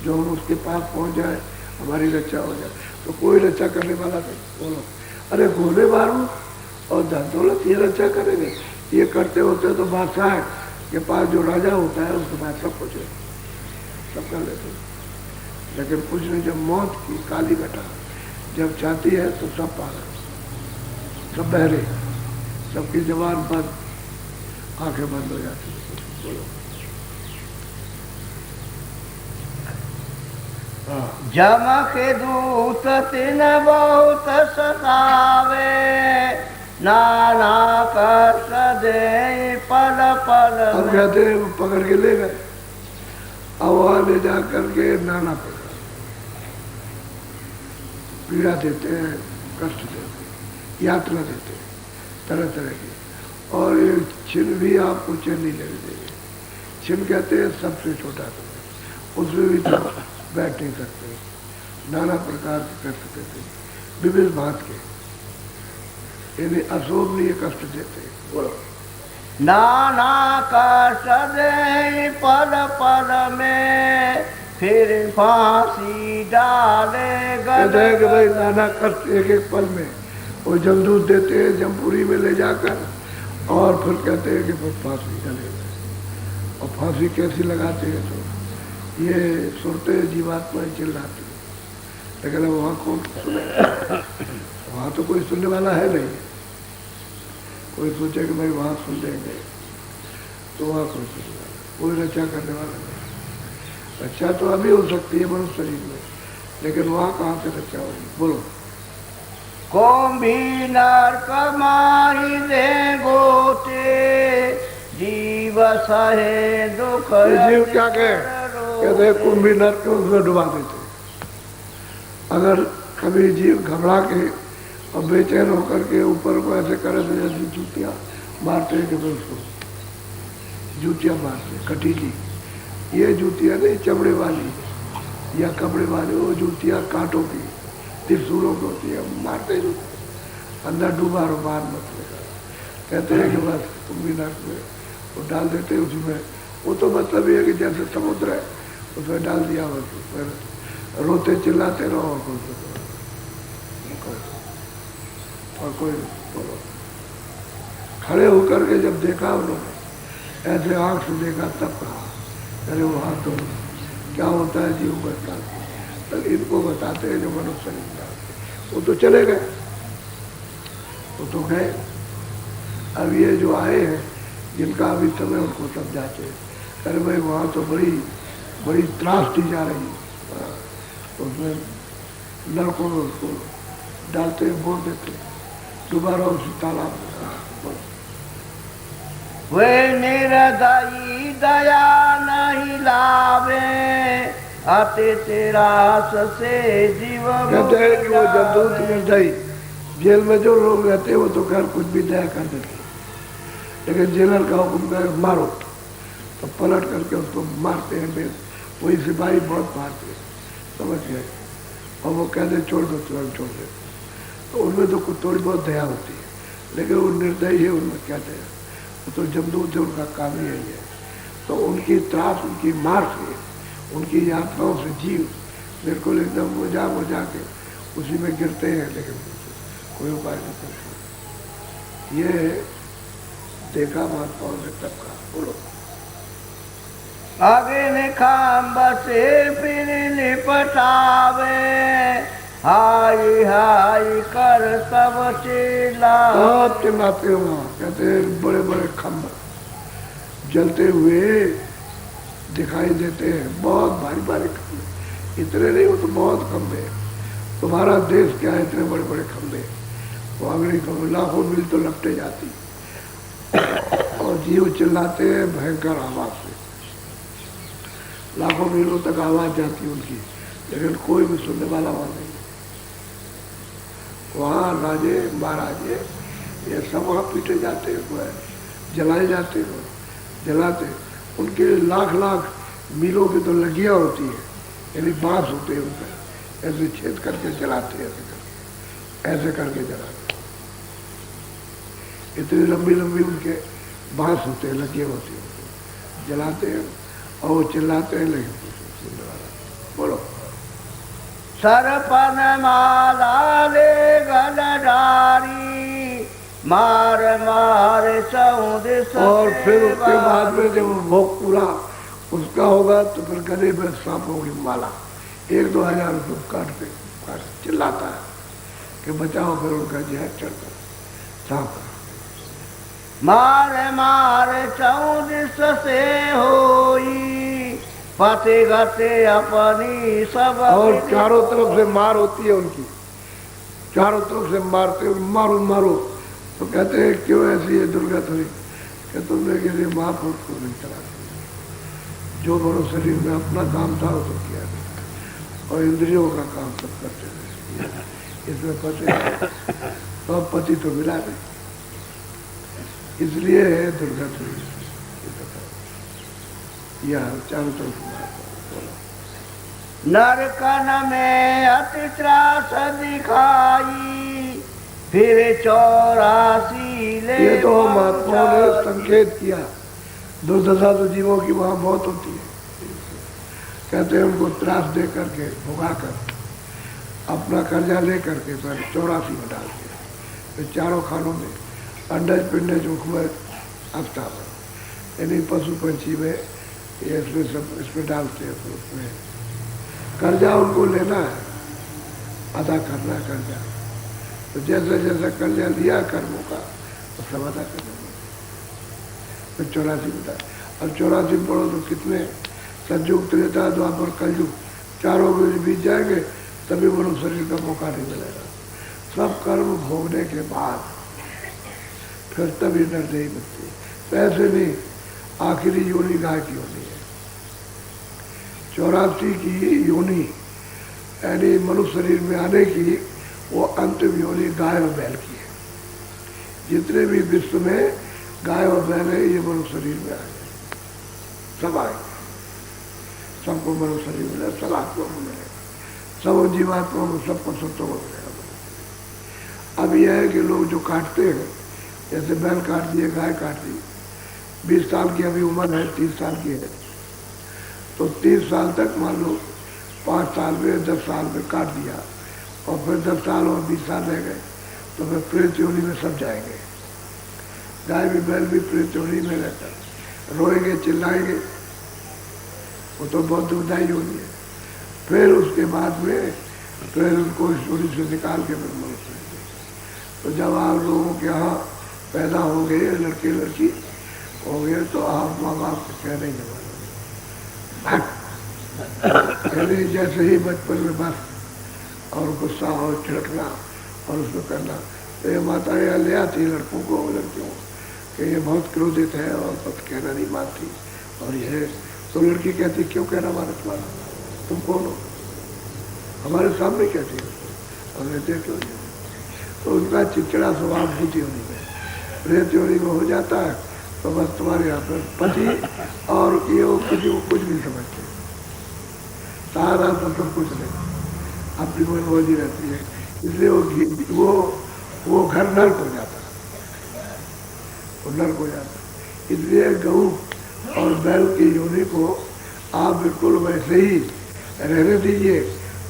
जो हम उसके पास पहुंच जाए, हमारी रक्षा हो जाए। तो कोई रक्षा करने वाला नहीं। बोलो, अरे घोड़े मारूं और धन दौलत ये रक्षा करेंगे? ये करते होते तो बादशाह के पास जो राजा होता है उसके पास सब कुछ है, सब कर लेते, लेकिन कुछ नहीं। जब मौत की काली घटा जब चाहती है तो सब पागल, सब बहरे, सबकी जबान बंद, आंखें बंद हो जाती है। बोलो, जम के दूत तिन बहुत सतावे, नाना कष्ट दे पल पल। अब कहते हैं वो पकड़ के ले गए, अब वहां ले जा करके नाना प्रकार पीड़ा देते हैं, कष्ट देते हैं, यात्रा देते हैं तरह तरह की। और ये छिन भी आपको चैन नहीं लेने देंगे। छिन कहते हैं सबसे छोटा तुम्हें, उसमें भी तो बैठ नहीं सकते, नाना प्रकार के कष्ट देते हैं, विविध भांत के, यानी अशोभनीय कष्ट देते हैं। बोलो, नाना कष्ट दे पल पल में, फिर फांसी डाले कहते हैं कि भाई नाना कष्ट एक एक पल में वो जमदूत देते हैं जमपुरी में ले जाकर, और फिर कहते हैं कि फिर फांसी डालेगा। और फांसी कैसी लगाते हैं? तो ये सुनते जीवात्मा ही चिल्लाती है, लेकिन अब वहाँ कौन सुने? वहाँ तो कोई सुनने वाला है नहीं। कोई सोचे कि भाई वहाँ सुन लेंगे, तो वहाँ कोई सुनने वाला, कोई रक्षा करने वाला नहीं। रक्षा तो अभी हो सकती है मनुष्य शरीर में, लेकिन वहाँ कहाँ से रक्षा होगी? बोलो, कोम्भी नरक माही दे गोते, जीव सहे दुख। जीव क्या कहते हैं? कुंभी नरक में उसमें डुबा देते। अगर कभी जीव घबरा के और बेचैन होकर के ऊपर को ऐसे करे तो जैसे जूतियाँ मारते हैं, कि उसको जूतियाँ मारते, कटीली। ये जूतियाँ नहीं चमड़े वाली या कपड़े वाली, वो जूतियाँ कांटों की, त्रिशूलों की होती है, मारते ही अंदर डूबा रो, बाहर मत लेगा। कहते हैं कि बस कुंभी नरक में वो डाल देते हैं उसमें। वो तो मतलब ये है कि जैसे समुद्र है उसमें डाल दिया, बस उसमें रोते चिल्लाते रहो और कोई बोलो। खड़े होकर के जब देखा उन्होंने, ऐसे आंख से देखा, तब कहा अरे वहाँ तो क्या होता है जीव बचता। तो इनको बताते हैं जो मनुष्य नहीं जानते, वो तो चले गए, वो तो गए। अब ये जो आए हैं जिनका अभी समय, उनको समझाते हैं, अरे भाई वहाँ तो बड़ी बड़ी त्रास दी जा रही है। तो उसमें लड़कों में उसको डालते हैं, बोल देते हैं, दोबारा उसी तालाब में। वे निर्दयी दया नहीं लावे, आते तेरा से जीव। कहते हैं कि वो जमदूत निर्दयी, जेल में जो लोग रहते हैं वो तो खैर कुछ भी दया कर देते, लेकिन जेलर का हुक्म करे मारो तो पलट करके उसको मारते हैं। वही सिपाही बहुत मारते हैं, समझ गए। और वो कहते छोड़ दो, तुरंत छोड़ दे। तो उनमें तो कुछ थोड़ी बहुत दया होती है, लेकिन वो निर्दयी है, उनमें क्या दया? वो तो जमदूत है, उनका काम ही यही है। तो उनकी त्रास, उनकी मार से, उनकी यात्राओं से जीव बिल्कुल एकदम मुझा के उसी में गिरते हैं, लेकिन कोई उपाय नहीं करते। ये देखा महात्माओं ने तब कहा। बोलो, आगे ने खाम बसे फिर लिपटावे, हाय हाय कर सब चिल्ला। सब चिल्लाते हो। कहते हैं बड़े बड़े खम्भ जलते हुए दिखाई देते हैं, बहुत भारी भारी खंभे, इतने नहीं, वो तो बहुत खंभे। तुम्हारा देश क्या है, इतने बड़े बड़े खंभे, वो अगली खंभे लाखों मील तो लपटे जाती और जीव चिल्लाते हैं भयंकर आवाज से, लाखों मीलों तक आवाज जाती उनकी, लेकिन कोई भी सुनने वाला वहां नहीं। वहाँ राजे महाराजे ये सब वहाँ पीटे जाते हैं, जलाए जाते हैं, जलाते, उनके लाख लाख मीलों की तो लगियाँ होती है, यानी बांस होते हैं उनका, ऐसे छेद करके जलाते हैं, ऐसे करके जलाते, इतनी लंबी लंबी उनके बांस होते हैं, लगियाँ होती है, जलाते हैं और वो चिल्लाते हैं, लेकिन सुनने वाला। बोलो। सरपन माला ले गलधारी, मार मार चौदिस। और फिर उसके बाद में जब भोग पूरा उसका होगा तो फिर गले में सांप होगी माला, 1-2 हजार रुपये काट चिल्लाता है कि बचाओ, फिर उनका जहर चढ़ता सांप। मार मार चौदिस से होई, पति गते अपनी सब। और चारों तरफ से मार होती है उनकी, चारों तरफ से मारते, मारो मारो। तो कहते हैं क्यों ऐसी ये दुर्गत हुई, कि तुमने किसी महापुरुष को नहीं चला दिया, जो बड़ो शरीर में अपना काम था वो तो किया नहीं, और इंद्रियों का काम सब करते थे, इसमें पति तो पति तो मिला नहीं, इसलिए दुर्गत हुई। यह चारों तरफ नरकन में अति त्रास दिखाई, फिर 84 ले। ये तो महात्माओं ने संकेत किया, दुर्दशा तो जीवों की वहां बहुत होती है, कहते हैं उनको त्रास दे करके भुगा कर अपना कर्जा ले करके फिर 84 में डाल दिया, फिर चारों खानों में अंडज पिंडज उखमर आफ्ताब, यानी पशु पंछी में ये इसमें सब इसमें डालते हैं, तो उसमें कर्जा उनको लेना है, अदा करना है कर्जा, तो जैसे जैसे कर्जा लिया कर्मों का तो सब अदा करना, फिर 84 बता। अब 84 पढ़ो तो कितने सतयुग त्रेता द्वापर कलयुग चारों में बीत जाएंगे, तभी मनुष्य शरीर का मौका नहीं मिलेगा। सब कर्म भोगने के बाद फिर तभी निर्दयी बनती, पैसे नहीं, आखिरी योनि गाय की होनी है, 84 की योनि यानी मनुष्य शरीर में आने की वो अंतिम योनि गाय और बैल की है। जितने भी विश्व में गाय और बैल है ये मनुष्य शरीर में आए, सब आएंगे, सबको मनुष्य शरीर मिलेगा, सब आत्मा को मिलेगा, सब जीवात्मा को, सबको सत्यों को मिलेगा। अब यह है कि लोग जो काटते हैं, जैसे बैल काट दिए, गाय काट दी, 20 साल की अभी उम्र है, 30 साल की है, तो 30 साल तक मान लो 5 साल में 10 साल में काट दिया, और फिर 10 साल और 20 साल रह गए, तो फिर प्रेत योनि में सब जाएंगे। गाय भी बैल भी प्रेत योनि में रहकर रोएंगे, चिल्लाएंगे, वो तो बहुत दुखदायी योनि है। फिर उसके बाद में फिर उनको इस योनि से निकाल के फिर मनुष्य, तो जब आप लोगों के यहाँ पैदा हो गए, लड़के लड़की हो गए, तो आप माँ बाप कह नहीं जमाने जैसे ही बचपन में बस और गुस्सा और छिड़कना और उसको करना, तो ये माताएं ले आती लड़कों को, लड़कियों कि ये बहुत क्रोधित है और बहुत कहना नहीं मानती, और ये तो लड़की कहती क्यों कहना माने तुम्हारा, तुम कौन हो, हमारे सामने कहती है, हमने देख लो। तो उनका चिड़चिड़ा स्वभाव भूत योनि में, प्रेत योनि में हो जाता है, तो बस तुम्हारे यहाँ पर पति और ये वो किसी को कुछ नहीं समझते, सारा मतलब कुछ नहीं, अपनी मनमौजी रहती है, इसलिए वो घर नर्क हो जाता है, वो नर्क हो जाता है। इसलिए गऊ और बैल की योनि को आप बिल्कुल वैसे ही रहने दीजिए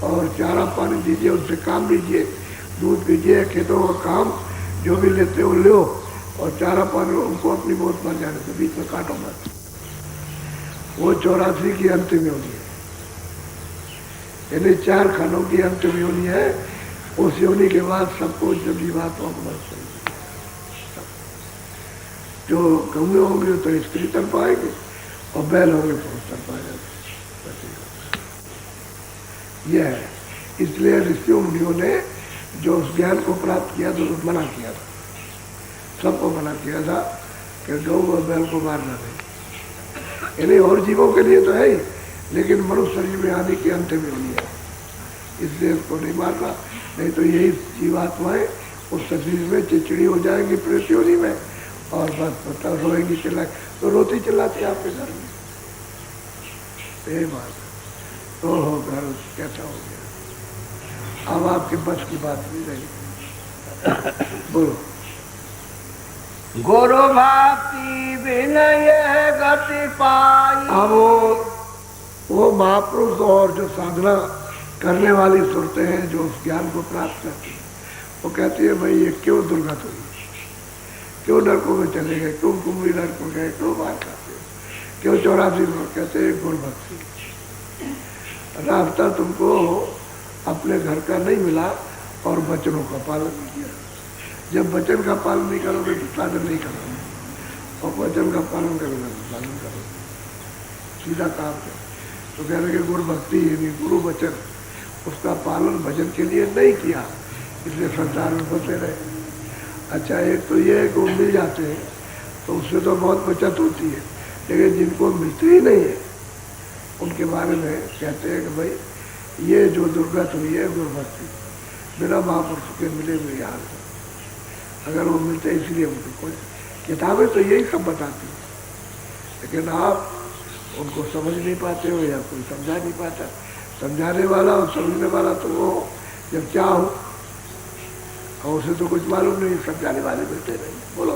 और चारा पानी दीजिए, उससे काम लीजिए, दूध पीजिए, खेतों का काम जो भी लेते हो लो, और चारा पानी उनको अपनी मौत मर जाने से बीच में काटो मत। वो 84 की अंतिम योनि है, यानी 4 खानों की अंतिम योनि है। उस योनि के बाद सबको जब जीवात्मा को मर जो गौएं होंगे तो स्त्री तर पाएंगे और बैल होंगे पुरुष तर पाए जाएंगे। यह है, इसलिए ऋषियों मुनियों ने जो उस ज्ञान को प्राप्त किया तो मना किया था, सबको मना किया था कि गौ और बैल को मारना नहीं। इन्हें और जीवों के लिए तो है ही, लेकिन मनुष्य शरीर में आने की अंत में होनी है, इसलिए उसको नहीं मारना। नहीं तो यही जीवात्माएं उस शरीर में चिड़चिड़ी हो जाएंगी प्रेत योनि में, और बस पता रोएंगी चिल्ला तो रोती चिल्लाती आपके घर में। ये बात तो हो घर कैसा हो गया, अब आपके बस की बात नहीं रही। बोलो। गुरु भक्ति विनय गति पाई। अब वो महापुरुष और जो साधना करने वाली सुरतें हैं जो उस ज्ञान को प्राप्त करती है, वो कहती है भाई ये क्यों दुर्गत हुई, क्यों नरकों में चले गए, क्यों कुंभी नरक में गए, क्यों मार खाते, क्यों 84 में। कहते हैं गुरु भक्ति, रास्ता तुमको अपने घर का नहीं मिला और वचनों का पालन नहीं किया। जब वचन का पालन नहीं करोगे तो साधन नहीं करोगे, और वचन का पालन करोगे तो साधन करोगे, सीधा काम है। तो कह रहे कि गुरु भक्ति यानी गुरु वचन, उसका पालन भजन के लिए नहीं किया, इसलिए संसार में फंसे रहे। अच्छा, एक तो ये है कि वो मिल जाते हैं तो उससे तो बहुत बचत होती है, लेकिन जिनको मिलते ही नहीं है उनके बारे में कहते हैं कि भाई ये जो दुर्गत हुई है गुरु भक्ति, बिना महापुरुष के मिले हुए हाल है। अगर वो मिलते इसलिए उनको कोई किताबें तो यही सब बताती हैं, लेकिन आप उनको समझ नहीं पाते हो या कोई समझा नहीं पाता। समझाने वाला और समझने वाला तो वो जब क्या हो, और उसे तो कुछ मालूम नहीं, समझाने वाले मिलते नहीं। बोलो।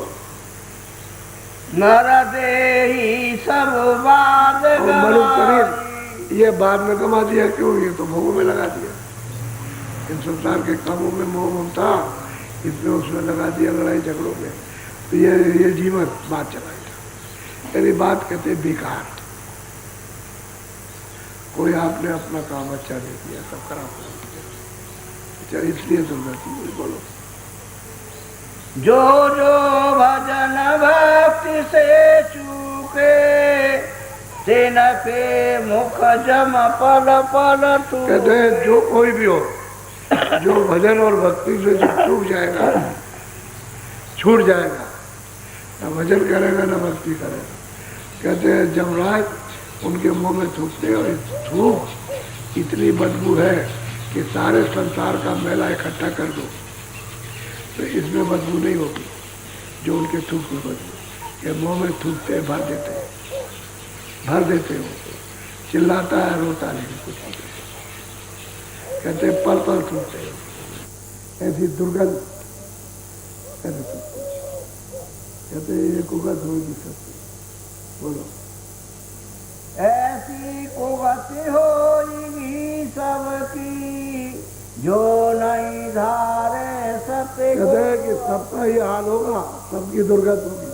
नर देही सब बाद मनुष्य शरीर ये बाद में कमा दिया, क्यों? ये तो भोगों में लगा दिया, इन संसार के कामों में मोह ममता इसमें उसमें लगा दिया, लड़ाई झगड़ों में। तो ये जीवन बात चलाई था, यानी बात कहते बेकार। कोई आपने अपना काम अच्छा नहीं किया, सब खराब कर दिया। अच्छा, इसलिए दुर्गति हुई। बोलो। जो जो भजन भक्ति से चूके, तेन पे मुख जम पल पल टूटे। कहते हैं जो कोई भी हो, जो भजन और भक्ति से जो चूक जाएगा, छूट जाएगा, न भजन करेगा न भक्ति करेगा। कहते हैं जमराज उनके मुंह में थूकते और थूक इतनी बदबू है कि सारे संसार का मैला इकट्ठा कर दो तो इसमें बदबू नहीं होगी, जो उनके थूक में बदबू के मुंह में थूकते भर देते हो, चिल्लाता है रोता नहीं कुछ नहीं। कहते पल पल थूकते हो, ऐसी दुर्गंध ऐसे थूकते। कहते ये कुगत होगी सबकी। बोलो। ऐसी कुगति होगी सबकी, जो नहीं धारे सत्य। कहते हैं कि सबका ही हाल होगा, सबकी दुर्गत होगी।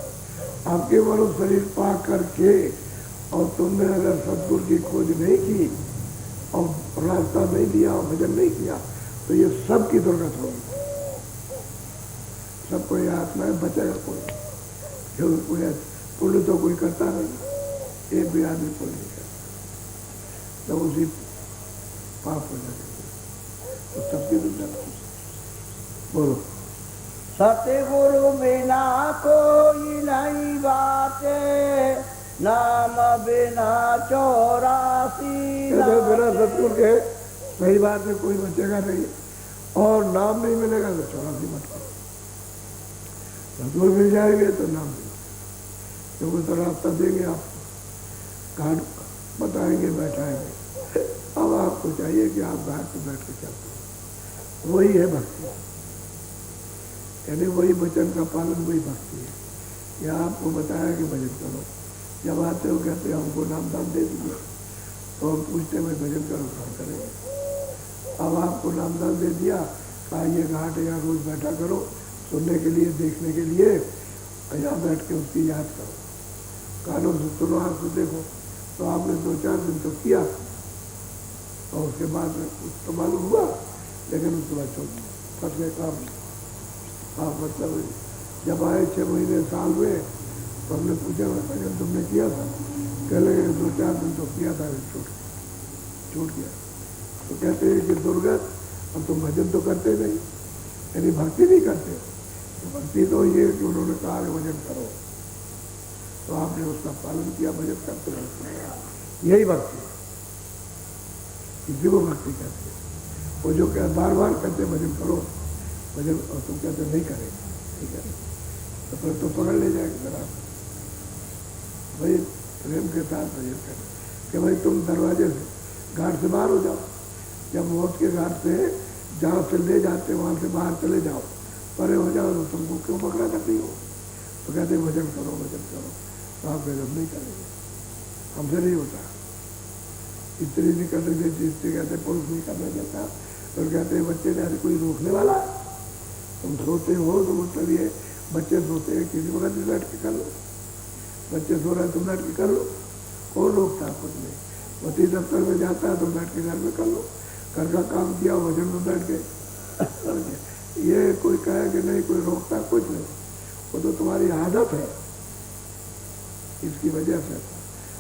आपके मनुष्य शरीर पा करके और तुमने अगर सदगुरु की खोज नहीं की और रास्ता नहीं दिया और भजन नहीं किया तो ये सबकी दुर्गत होगी। सबको ये आत्मा है, बचेगा कोई, क्योंकि कोई पुण्य तो कोई करता नहीं, एक भी आदमी पुण्य नहीं करता, तो उसी पाप हो जाएगा, तो सबकी दुर्गत होगी। बोलो। सतगुरु बिना कोई नहीं बाटे, नाम बिना 84। बिना सतगुरु के सही बात है कोई बचेगा नहीं, और नाम नहीं मिलेगा तो 84 मत करो। सतगुरु मिल जाएंगे तो नाम मिलेगा, क्योंकि तो रास्ता देंगे आप, घाट बताएंगे, बैठाएंगे। अब आपको चाहिए कि आप घाट पे बैठ के चलते, वही है भक्ति, यानी वही वचन का पालन, वही भक्ति है। या आपको बताया कि भजन करो, जब आते हो कहते हमको नाम दान दे दीजिए, तो हम पूछते हैं भजन करो, कहाँ करेंगे। अब आपको नाम दान दे दिया, कहा ये घाट यहाँ रोज बैठा करो, सुनने के लिए, देखने के लिए, यहाँ बैठ के उसकी याद करो, कानों से सुनो, आँख से देखो। तो आपने 2-4 दिन तो किया और उसके बाद कुछ तो मालूम हुआ, लेकिन उसके बाद फंस गए काम। हाँ, मतलब जब आए 6 महीने साल में तो हमने पूछा भजन तुमने किया था? कह लगे 2-4 दिन तो किया था, छूट गया। तो कहते हैं कि दुर्गत अब तुम भजन तो करते नहीं, यानी भक्ति नहीं करते। तो भक्ति तो ये कि उन्होंने कहा कि भजन करो, तो आपने उसका पालन किया, भजन करते रहते। यही भक्ति है, इसी को भक्ति कहते हैं। वो जो क्या बार बार कहते भजन करो भजन, और तुम कहते नहीं करेंगे, नहीं करेंगे, तो फिर तो पकड़ ले जाएंगे जरा। भाई प्रेम के साथ भजन करें कि भाई तुम दरवाजे से घाट से बाहर हो जाओ, जब मौत के घाट से जहाँ से ले जाते वहाँ से बाहर चले जाओ, परे हो जाओ, तो तुमको क्यों पकड़ा करती हो? तो कहते भजन करो भजन करो। तो आप भजन नहीं करेंगे, हमसे नहीं होता। स्त्री नहीं कर सकते, स्त्री कहते पुरुष नहीं करना चाहता, तो कहते बच्चे ने कोई रोकने वाला, तुम सोते हो तो मतलब ये बच्चे सोते हैं, किसी वक्त बैठ के कर लो, बच्चे सो रहे हैं तुम बैठ के कर लो, कौन रोकता है? कुछ नहीं। पति दफ्तर में जाता है तो बैठ के घर में कर लो, घर का काम किया भजन में बैठ के ये कोई कहे कि नहीं कोई रोकता, कुछ नहीं, वो तो तुम्हारी आदत है, इसकी वजह से।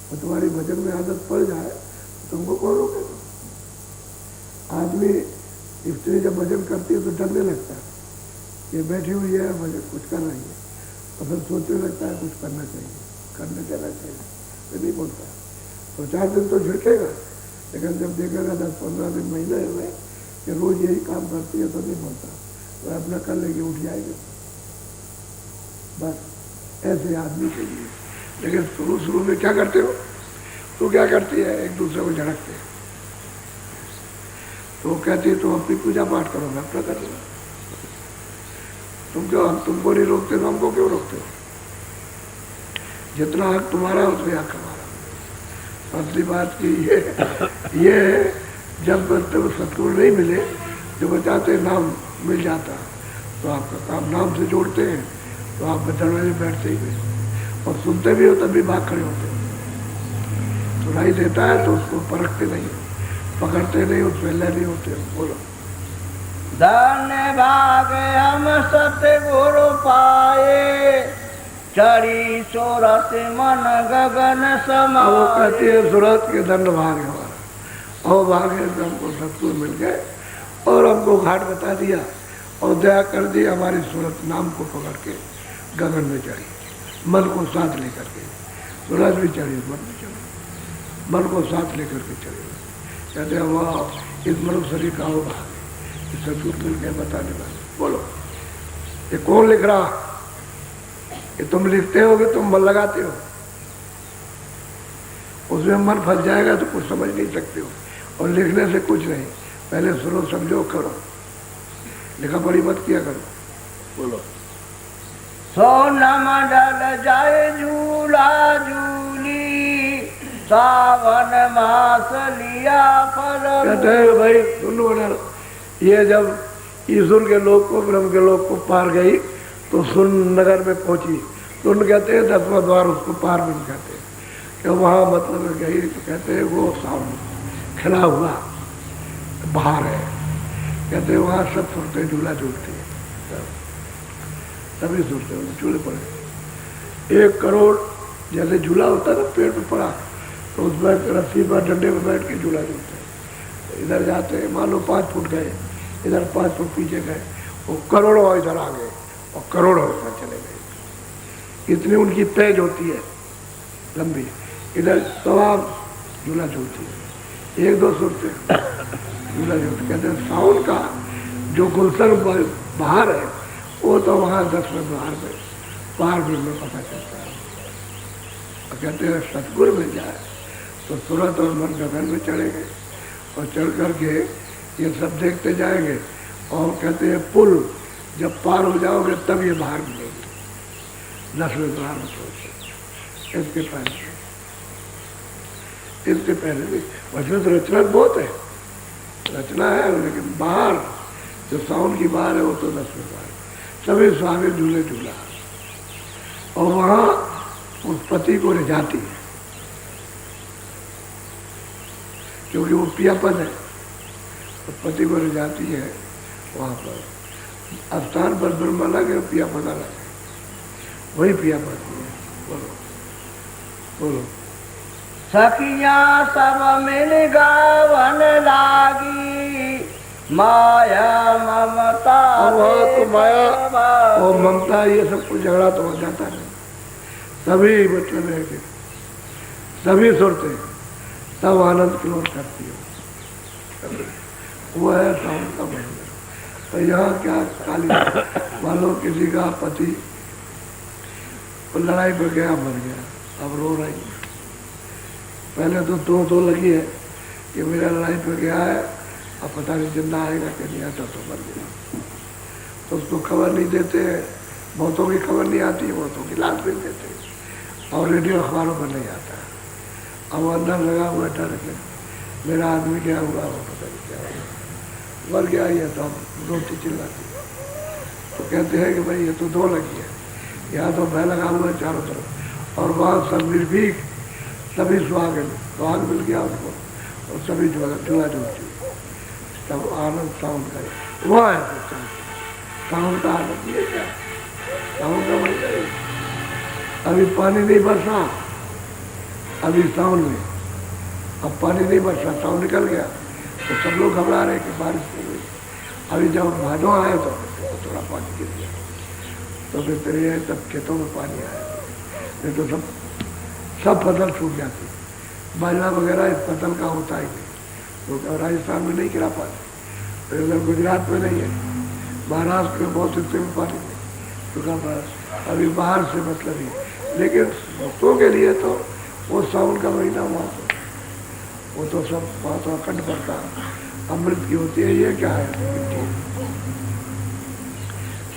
और तुम्हारी भजन में आदत पड़ जाए तो तुमको कौन रोकेगा? आदमी स्त्री जब भजन करती है तो डरने लगता है, ये बैठी हुई है भजन कुछ कर रही है, और फिर सोचने लगता है कुछ करना चाहिए, करने देना चाहिए, तो नहीं बोलता। तो 4 दिन तो झिड़केगा, लेकिन जब देखेगा 10-15 दिन महीने में कि रोज यही काम करती है तो नहीं बोलता, तो अपना कर लेके उठ जाएगा। बस ऐसे आदमी के लिए। लेकिन शुरू में क्या करते हो? तो क्या करती है? एक दूसरे को झड़कते हैं। तो कहती है तुम अपनी पूजा पाठ करो, मैं अपना कर लूँगा। तुम क्यों, हम तुमको नहीं रोकते तो हमको क्यों रोकते हो? जितना हक तुम्हारा उतना हक हमारा। असली बात की ये जब तुम सतगुरु नहीं मिले, जो बचाते नाम मिल जाता, तो आपका काम नाम से जोड़ते हैं, तो आप दरवाजे बैठते ही नहीं, और सुनते भी हो तब भी भाग खड़े होते हो। सुनाई देता है तो उसको परखते नहीं, पकड़ते नहीं, उसमें नहीं होते। बोलो धन्य भाग हम सतगुरु पाए, चढ़ी सूरत मन गगन समाए। वो कहती है सूरत के दंड भाग हमारा, और भागे तो हमको सतगुरु मिल गए और हमको घाट बता दिया और दया कर दी, हमारी सूरत नाम को पकड़ के गगन में चढ़ी, मन को साथ लेकर के। सूरज भी चढ़ी, मन भी चढ़ी, मन को साथ लेकर के चढ़ी। कहते हैं वाह, इस मनुष्य शरीर का होगा सतगुरु मिल के बताने वाले। बोलो ये कौन लिख रहा? ये तुम लिखते हो कि तुम मन लगाते हो? उसमें मन फंस जाएगा तो कुछ समझ नहीं सकते हो, और लिखने से कुछ नहीं। पहले सुनो, समझो, करो, लिखा पढ़ी मत किया करो। बोलो सोनम डल जाए झूला झूली, सावन मास लिया फल। कहते हैं भाई सुनो ना, ये जब ईश्वर के लोक को, ब्रह्म के लोक को पार गई तो सुन नगर में पहुंची। सुन कहते हैं 10वां द्वार, उसको पार भी नहीं कहते कि वहाँ मतलब गई, तो कहते हैं वो सावन खिला हुआ बाहर है। कहते हैं वहाँ सब सुनते झूला झूलती है, तभी सुनते हैं झूले पड़े। 1 करोड़ जैसे झूला होता है ना, पेड़ पर पड़ा तो उसमें रस्सी पर डंडे पर बैठ के झूला झूलते हैं। इधर जाते हैं, मान लो 5 फुट गए, इधर 5 फुट पीछे गए, वो करोड़ों इधर आ गए और करोड़ों इधर चले गए। इतनी उनकी पेज होती है लंबी, इधर तमाम झूला झूलती है। 1-2 सुनते झूला झूलते। कहते हैं साउंड का जो गुलशन बाहर है, वो तो वहाँ 10वें द्वार में पार में पता चलता है। और कहते हैं सतगुरु मिल जाए तो सूरत और मन गगन में चढ़े गए, और चढ़ करके ये सब देखते जाएंगे। और कहते हैं पुल जब पार हो जाओगे तब ये बाहर मिलेगी, 10वें द्वार में पहुँचे। इसके पहले भी वैसे तो रचना बहुत है, रचना है, लेकिन बाहर जो साउंड की बाहर है वो तो 10वें द्वार। सभी स्वामी झूले झूला, और वहाँ उस पति को रिझाती है, क्योंकि वो पियापन है, तो पति को रिझाती है। वहाँ पर स्थान पर ब्रह्म अलग है, पियापन अलग है, वही पियापन है। बोलो बोलो। सखियां सब मिल गावन लागी, माया ममता। अब वहाँ तो माया और ममता ये सब कुछ झगड़ा तो हो जाता है। सभी मतलब है कि सभी सुरते सब आनंद की ओर करती हो, वो है सावन का महीना। तो यहाँ क्या काली मान लो किसी का पति लड़ाई पर गया, मर गया, अब रो रही है। पहले तो दो लगी है कि मेरा लड़ाई पर गया है, अब पता नहीं जिंदा आएगा कि नहीं आता, तो मर गया। तो उसको खबर नहीं देते, बहुतों की खबर नहीं आती, बहुतों की लाश भी देते, और रेडियो अखबारों पर नहीं आता। अब अंदर लगा हुआ डर के मेरा आदमी क्या हुआ, वो पता नहीं क्या हुआ, मर गया ये, तो अब रोटी चिल्लाती। तो कहते हैं कि भाई ये तो दो लगी है, यहाँ तो भय लगा हुआ है चारों तरफ, और वहाँ सब निर्भीक, सभी सुहाग मिल गया उसको, और सभी झूला झूलती, सब आनंद साउंड करे। वो है साउंड का आनंद, ये क्या साउंड का मजा। अभी पानी नहीं बरसा, अभी साउंड में, अब पानी नहीं बरसा, साउंड निकल गया, तो सब लोग घबरा रहे कि बारिश नहीं हुई। अभी जब भादों आए तो थोड़ा पानी गिर गया, तो फिर तेरे तब खेतों में पानी आया, नहीं तो सब फसल सूख जाती। बाजरा वगैरह इस फसल का होता ही नहीं, तो राजस्थान में नहीं गिरा पानी, तो इधर गुजरात में नहीं है, महाराष्ट्र में बहुत हिस्से में पानी नहीं, सूखा पड़ा। अभी बाहर से मतलब ही, लेकिन भक्तों के लिए तो वो सावन का महीना वहाँ तो वो तो सब वहाँ तो अखंड पड़ता अमृत की होती है। ये क्या है, मिट्टी,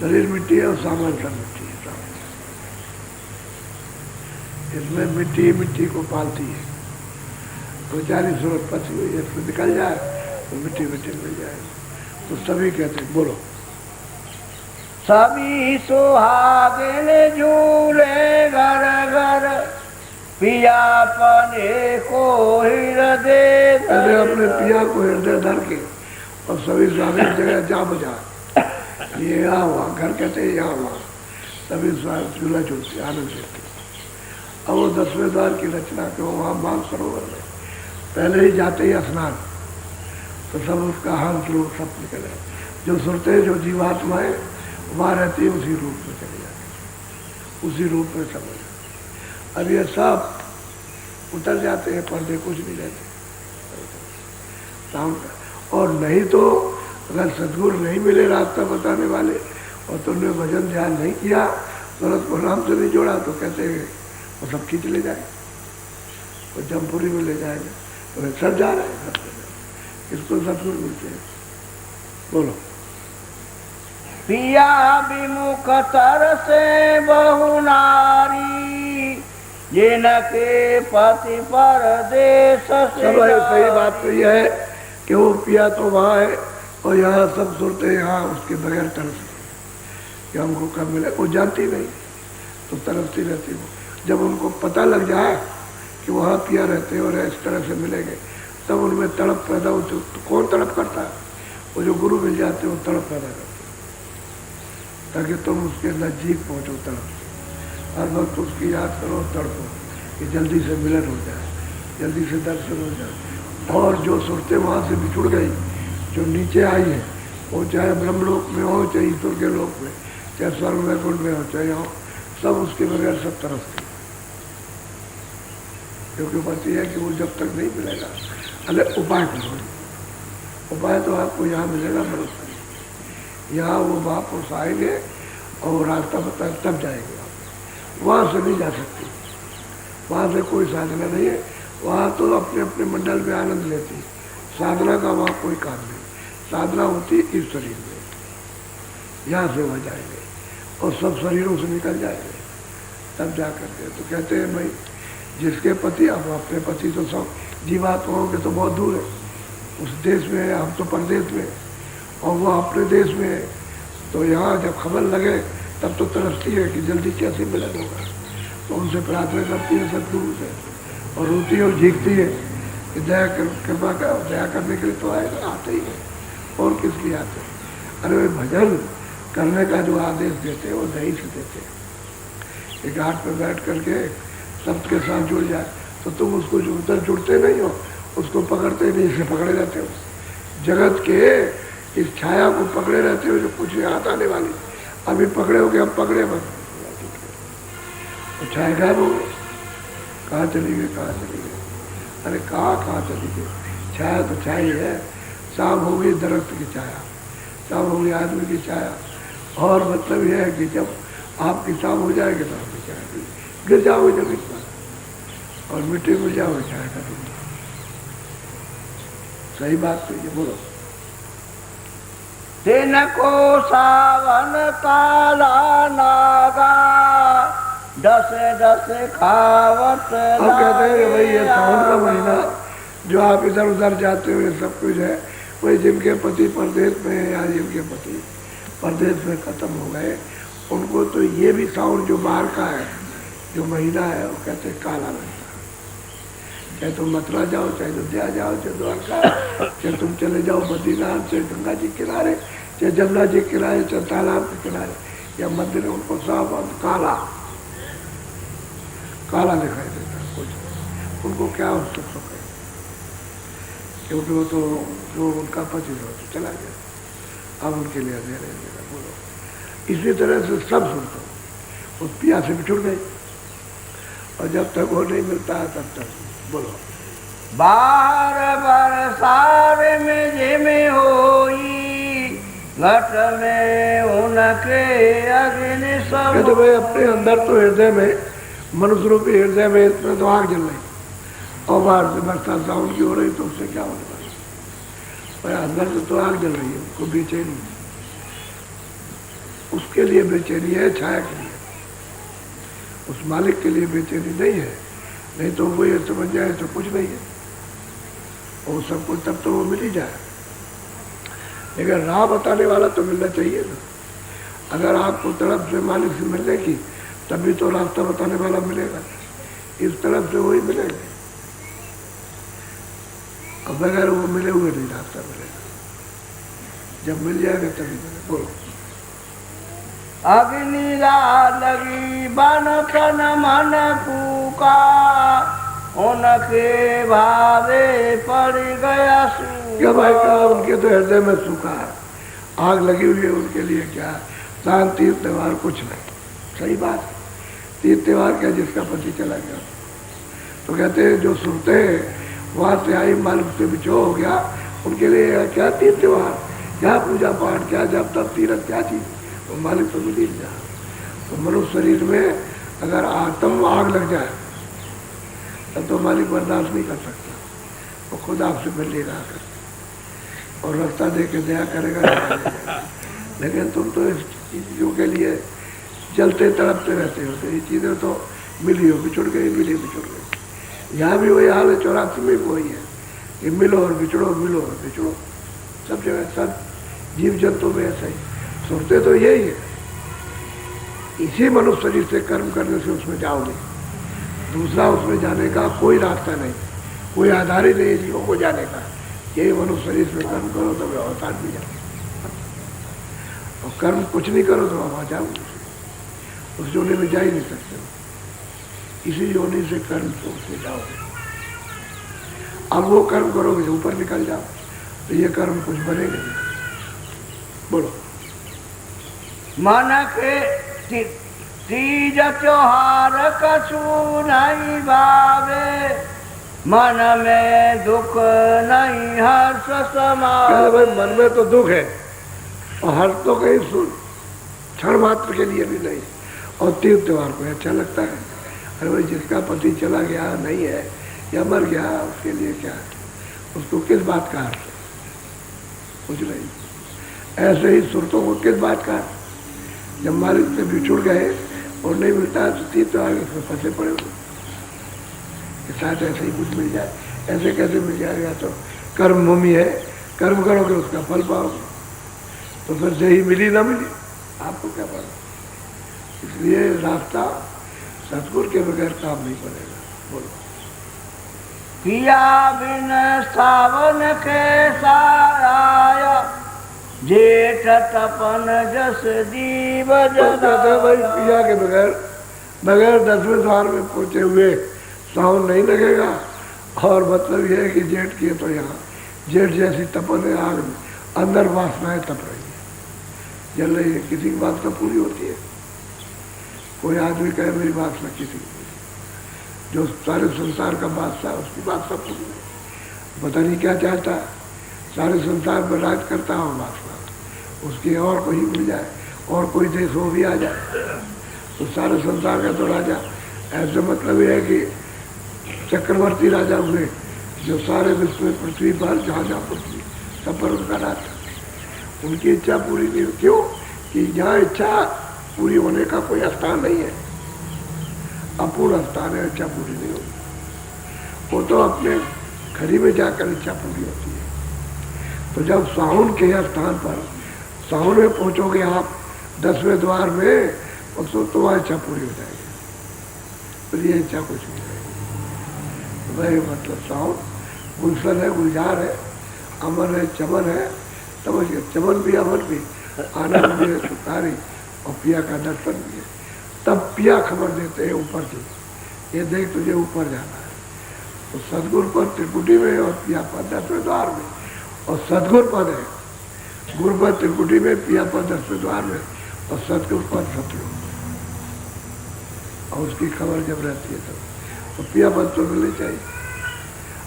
शरीर मिट्टी है और सामान सब मिट्टी है। इसमें मिट्टी मिट्टी को पालती है, तो जारी सूरत पची हुई है, इसमें निकल जाए तो मिट्टी मिट्टी मिल जाए। तो सभी कहते हैं, बोलो। सभी सुहागिन झूले घर घर, पिया पने को हृदय, पहले अपने पिया को हृदय धर के, और सभी स्वागत जगह जा बजा, ये यहाँ हुआ, घर कहते हैं यहाँ हुआ, सभी स्वागत झूला झूलते आनंद लेते। अब वो 10वें द्वार की रचना के वहाँ मान सरोवर में पहले ही जाते ही स्नान, तो सब उसका हंस रूप सब निकले, जो सुरते जो जीवात्माएं वहाँ रहती है उसी रूप में चले जाते, उसी रूप में समझ। अब ये सब उतर जाते हैं, पर्दे कुछ नहीं रहते। और नहीं तो अगर सदगुरु नहीं मिले रास्ता बताने वाले, और तुमने भजन ध्यान नहीं किया, तुरंत को नाम से नहीं जोड़ा, तो कहते हैं वो सब खींच ले जाए, वो जमपुरी में ले जाएंगे, तो सब जा रहे हैं, इसको सदगुरु मिलते हैं। बोलो। पिया विमुख तर से बहु नारी, जिनके पति परदेश से। सब सही बात तो यह है कि वो पिया तो वहाँ है, और यहाँ सब सुनते यहाँ उसके बगैर तरसते कि हमको कब मिले, वो जानती नहीं, तो तरसती रहती वो। जब उनको पता लग जाए कि वहाँ पिया रहते और इस तरह से मिलेंगे, तब उनमें तड़प पैदा होती। तो कौन तड़प करता है? वो जो गुरु मिल जाते हैं वो तड़प पैदा करते, ताकि तुम उसके नज़दीक पहुँचो तड़प से। हर वक्त उसकी याद करो, तड़पो कि जल्दी से मिलन हो जाए, जल्दी से दर्शन हो जाए। और जो सुरतें वहाँ से बिछुड़ गई, जो नीचे आई है, वो चाहे ब्रह्मलोक में हो, चाहे ईश्वर के लोक में, चाहे स्वर्ग वैकुंठ में हो, चाहे हो, सब उसके बगैर सब तरसते, क्योंकि बात यह है कि वो जब तक नहीं मिलेगा। अरे उपाय करो, उपाय तो आपको यहाँ मिलेगा, भरोसा नहीं। यहाँ वो महापुरुष आएंगे और रास्ता बताए तब जाएंगे आप, वहाँ से नहीं जा सकते, वहाँ से कोई साधना नहीं है। वहाँ तो अपने अपने मंडल में आनंद लेती, साधना का वहाँ कोई काम नहीं। साधना होती इस शरीर में, यहाँ से वह जाएंगे और सब शरीरों से निकल जाएंगे, तब जा करके। तो कहते हैं भाई जिसके पति, अब अपने पति तो सब जीवात्माओं के तो बहुत दूर है, उस देश में है, हम तो परदेश में, और वो अपने देश में है। तो यहाँ जब खबर लगे तब तो तरसती है कि जल्दी कैसे मिलन होगा, तो उनसे प्रार्थना करती है सदगुरु से, और रोती है और झीकती है कि दया कृपा का दया करने के लिए तो आएगा, आते ही है, और किस लिए आते हैं? अरे वे भजन करने का जो आदेश देते हैं वो दही से देते हैं, एक घाट पर बैठ करके शब्द के साथ जुड़ जाए तो तुम उसको जो उधर जुड़ते नहीं हो, उसको पकड़ते नहीं, इसे पकड़े रहते हो। जगत के इस छाया को पकड़े रहते हो जो कुछ हाथ आने वाली। अभी पकड़े हो गए, अब पकड़े मत, तो छाया गायब हो गए। कहाँ चली गई, कहाँ चली गई? अरे कहाँ चली गई? छाया तो छाया है। शाम हो गई दरख्त की छाया, शाम हो गई आदमी की छाया। और मतलब यह है कि जब आपकी शाम हो जाएगी तो आपकी छाया गिर जाओगे जमीन पर और मिट्टी मिल जाओगे, छाया का दिन। सही बात तो ये बोलो। दिन को सावन काला नागा, दस दस खावत। अब कहते हैं कि भाई ये सावन का महीना जो आप इधर उधर जाते हुए सब कुछ है, वही जिनके पति परदेश में है या जिनके पति परदेश में खत्म हो गए, उनको तो ये भी सावन जो बाहर का है, जो महीना है, वो कहते हैं काला लगता है। चाहे तुम मथुरा जाओ, चाहे अयोध्या जाओ, चाहे द्वारका, चाहे तुम चले जाओ बद्रीनाथ, चाहे गंगा जी के किनारे, चाहे जमुना जी के किनारे, चाहे तालाब के किनारे या मंदिर, उनको साफ और काला काला दिखाई देता है। कुछ उनको क्या उससे सुख है, क्योंकि वो तो जो उनका पति हो तो चला गया, अब उनके लिए अंधेरे अंधेरा। बोलो, इसी तरह से सब सुनते हो, उस पिया से बिछुड़ गई और जब तक वो नहीं मिलता है तब तक। बोलो, बाहर बरसार में जिमे होई, घट में उनके अग्नि सब। कहते भाई अपने अंदर तो हृदय में, मनुष्य रूपी हृदय में इसमें तो आग जल रही और बाहर से बरसात साउंड की हो रही, तो उससे क्या होने वाला? पर अंदर से तो आग जल रही है, उसको बेचैनी, उसके लिए बेचैनी है, छाया के लिए। उस मालिक के लिए बेचैनी नहीं है, नहीं तो वो ये समझ जाए तो कुछ नहीं है, और सबको तब तो वो मिल ही जाए। लेकिन राह बताने वाला तो मिलना चाहिए ना। अगर आपको तरफ से मालिक से मिलने की, तभी तो रास्ता बताने वाला मिलेगा। इस तरफ से वही मिलेगा, अब बगैर वो मिले हुए नहीं रास्ता मिलेगा। जब मिल जाएगा तभी मिलेगा। बोलो, अग्नि लगी बन तन मन फूका, उनके भावे पड़ गया सूखा। क्या भाई का उनके तो हृदय में सूखा है, आग लगी हुई है, उनके लिए क्या दान तीर्थ त्योहार कुछ नहीं। सही बात है, तीर्थ त्योहार क्या जिसका पति चला गया। तो कहते हैं जो सुनते हैं वहाँ से आई मालिक से बिछो हो गया, उनके लिए क्या तीर्थ त्योहार, क्या पूजा पाठ, क्या जब तब तीरथ, क्या चीज़, तो मालिक तो मिल ही जा। तो मनुष्य शरीर में अगर आत्म आग लग जाए तब तो मालिक बर्दाश्त नहीं कर सकता, वो खुद आपसे मिलेगा आकर और रास्ता दे के दया करेगा। लेकिन तुम तो इस चीज़ों के लिए जलते तड़पते रहते हो, तो ये चीज़ें तो मिली हो, बिछुड़ गई, मिली बिछुड़ गई। यहाँ भी वही हाल है, 84 में भी वही है कि मिलो और बिछड़ो, मिलो और बिछड़ो, सब जगह, सब जीव जंतु में ऐसा ही सुनते तो यही है। इसी मनुष्य शरीर से कर्म करने से उसमें जाओगे, दूसरा उसमें जाने का कोई रास्ता नहीं, कोई आधार ही नहीं जीवों को जाने का। यही मनुष्य शरीर में कर्म करो तो अवतार भी जाओगे, और कर्म कुछ नहीं करो तो आप आ जाओगे, उस योनि में जा ही नहीं सकते हो। इसी योनि से कर्म सोच के जाओगे। अब वो कर्म करोगे जो ऊपर निकल जाओ तो ये कर्म कुछ बनेगा नहीं। बोलो, मन के तीज त्योहार कछु नहीं भावे, मन में दुख नहीं हर्ष समावे। भाई मन में तो दुख है और हर्ष तो कहीं क्षण मात्र के लिए भी नहीं। और तीर्थ त्योहार को अच्छा लगता है, अरे भाई जिसका पति चला गया नहीं है या मर गया, उसके लिए क्या है, उसको किस बात का हर्ष, कुछ नहीं। ऐसे ही सुरतों को किस बात का, जब मालिक से बिछुड़ गए और नहीं मिलता है तो तीर्थ त्योहार उसमें फंसे पड़े हुए कि शायद ऐसे ही कुछ मिल जाए। ऐसे कैसे मिल जाएगा, तो कर्म भूमि है, कर्म करोगे उसका फल पाओगे, तो फिर से ही मिली ना मिली आपको क्या पड़ा। इसलिए रास्ता सतगुरु के बगैर काम नहीं बनेगा। बोलो, किया बिन सावन के साया, जेठ तपन जस दीव जला। भाई पिया के बगैर बगैर 10वें द्वार में पहुंचे हुए सावन नहीं लगेगा। और मतलब यह है कि जेठ की तो यहाँ जेठ जैसी तपन है, आग में अंदर वासनाएं तप रही है, जल रही है। किसी की वासना पूरी होती है? कोई आदमी कहे मेरी वासना किसी की पूरी, जो सारे संसार का बादशाह उसकी वासना पूरी नहीं, पता नहीं क्या चाहता है, सारे संसार पर राज करता हो वासना, उसकी और कोई मिल जाए और कोई देश हो भी आ जाए तो सारे संसार का तो राजा। ऐसे मतलब यह है कि चक्रवर्ती राजा हुए जो सारे विश्व में पृथ्वी पर जहाँ जहाँ पृथ्वी सब पर उनका राज था, उनकी इच्छा पूरी नहीं हुई। क्यों? कि जहाँ इच्छा पूरी होने का कोई स्थान नहीं है, अपूर्ण स्थान है, इच्छा पूरी नहीं होती। वो तो अपने घड़ी में जाकर इच्छा पूरी होती है। तो जब साउन के स्थान पर साउन में पहुंचोगे आप 10वें द्वार में, तो तुम्हारी इच्छा पूरी हो जाएगी, फिर ये इच्छा कुछ नहीं रहेगी। वही मतलब साउन गुलशन है, गुलजार है, अमन है, चमन है, समझिए चमन भी अमन भी, आनंद भी है, सुखारी और पिया का दर्शन भी है। तब पिया खबर देते हैं ऊपर से, ये देख तुझे ऊपर जाना है। तो सदगुरु पद त्रिकुटी में और पिया पद 10वें द्वार में, और सदगुरु पद है गुरु पद त्रिकुटी में, पिया पद 10वें द्वार में, और सदगुरु पद सतलुज। और उसकी खबर जब रहती है तो पिया पद तो मिलनी चाहिए,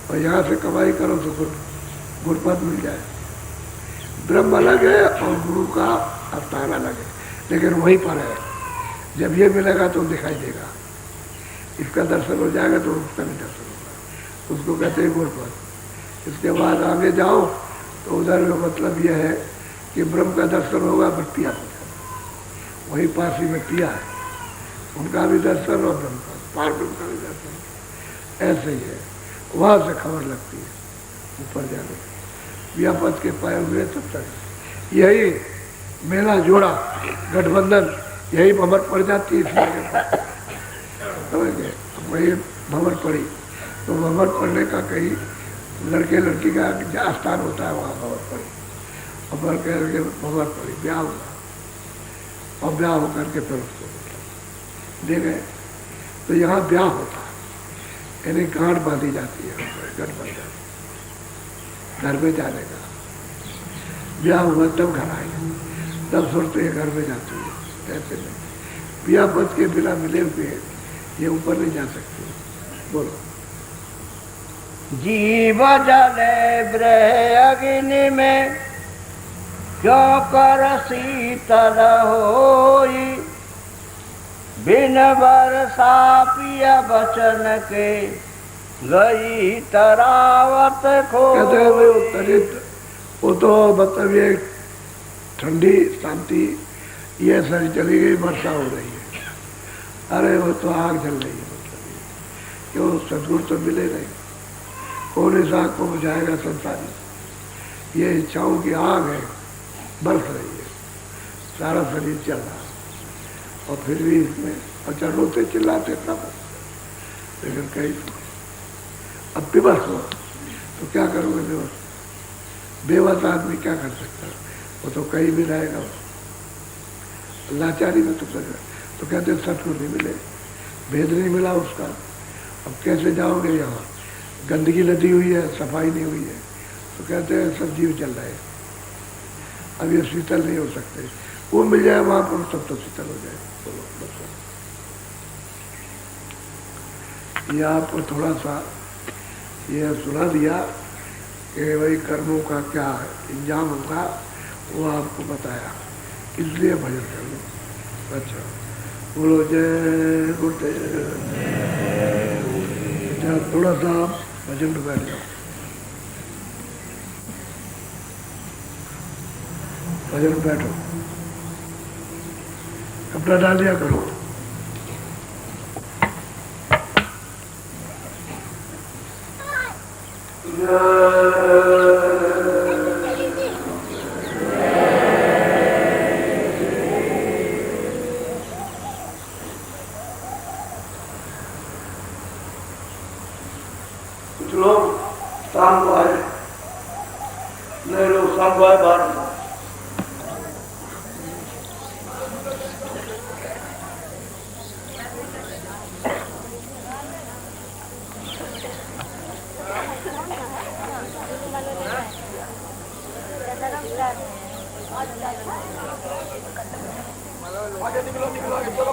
और यहाँ से कमाई करो तो गुरु पद मिल जाए। ब्रह्म अलग है और गुरु का स्थान अलग है, लेकिन वहीं पर है। जब ये मिलेगा तो दिखाई देगा, इसका दर्शन हो जाएगा तो उसका भी दर्शन होगा, उसको कहते हैं गुरु पद। इसके बाद आगे जाओ तो उधर में मतलब यह है कि ब्रह्म का दर्शन होगा, फिर पिया पद, वही पास ही में पिया है, उनका भी दर्शन और ब्रह्म का पार ब्रह्म का भी दर्शन। ऐसे ही है, वहाँ से खबर लगती है ऊपर जाने की। पिया पद के पाए हुए तब तक यही मेला जोड़ा गठबंधन, यही भंवर पड़ जाती है। इसलिए समझ गए, वही भंवर पड़ी तो भंवर पड़ने का कहीं लड़के लड़की का जहाँ स्थान होता है वहाँ भंवर पड़ी, और भर करके भंवर पड़ी, ब्याह हुआ, और ब्याह होकर के फिर उसको दे गए। तो यहाँ ब्याह होता है, यानी गांठ बांधी जाती है, गठबंधन घर में जाने का। ब्याह हुआ तब घर आएंगे, तब सुनते हैं घर में जाती है। ऐसे नहीं, पिया पद के बिना मिले हुए ये ऊपर नहीं जा सकते। बोलो। जीव जले ब्रह अग्नि में, क्यों कर शीतल होई, बिन बरसा पिया बचन के, गई तरावत खो। कहते हैं भाई उत्तरित, वो तो मतलब ये ठंडी शांति, ये सारी चली गई, वर्षा हो रही है, अरे वो तो आग जल रही है। मतलब क्यों? सदगुरु तो मिले नहीं, कौन इस आग को बुझाएगा? संसारी ये इच्छाओं की आग है, बरस रही है, सारा शरीर चल रहा है, और फिर भी इसमें अच्छा रोते चिल्लाते सब, लेकिन कहीं अब बेबस हो तो क्या करोगे? बेबस बेबस आदमी क्या कर सकता है? वो तो कहीं भी रहेगा, लाचारी में तो कर। तो कहते सतगुरु नहीं मिले, भेद नहीं मिला उसका, अब कैसे जाओगे? यहाँ गंदगी लदी हुई है, सफाई नहीं हुई है, तो कहते हैं सब जीव चल रहे हैं, अब ये शीतल नहीं हो सकते। वो मिल जाए वहाँ पर सब तो शीतल हो जाए। बोलो बस। ये आपको थोड़ा सा ये सुना दिया कि भाई कर्मों का क्या इंजाम होगा, वो आपको बताया, इसलिए भजन कर लो। अच्छा बोलो जय गुरुदेव। थोड़ा सा भजन में बैठ जाओ, भजन में बैठो, कपड़ा डाल दिया करो। कुछ लोग शाम को आए, नए लोग शाम को आए बाहर। आगे निकलो निकलो आगे चलो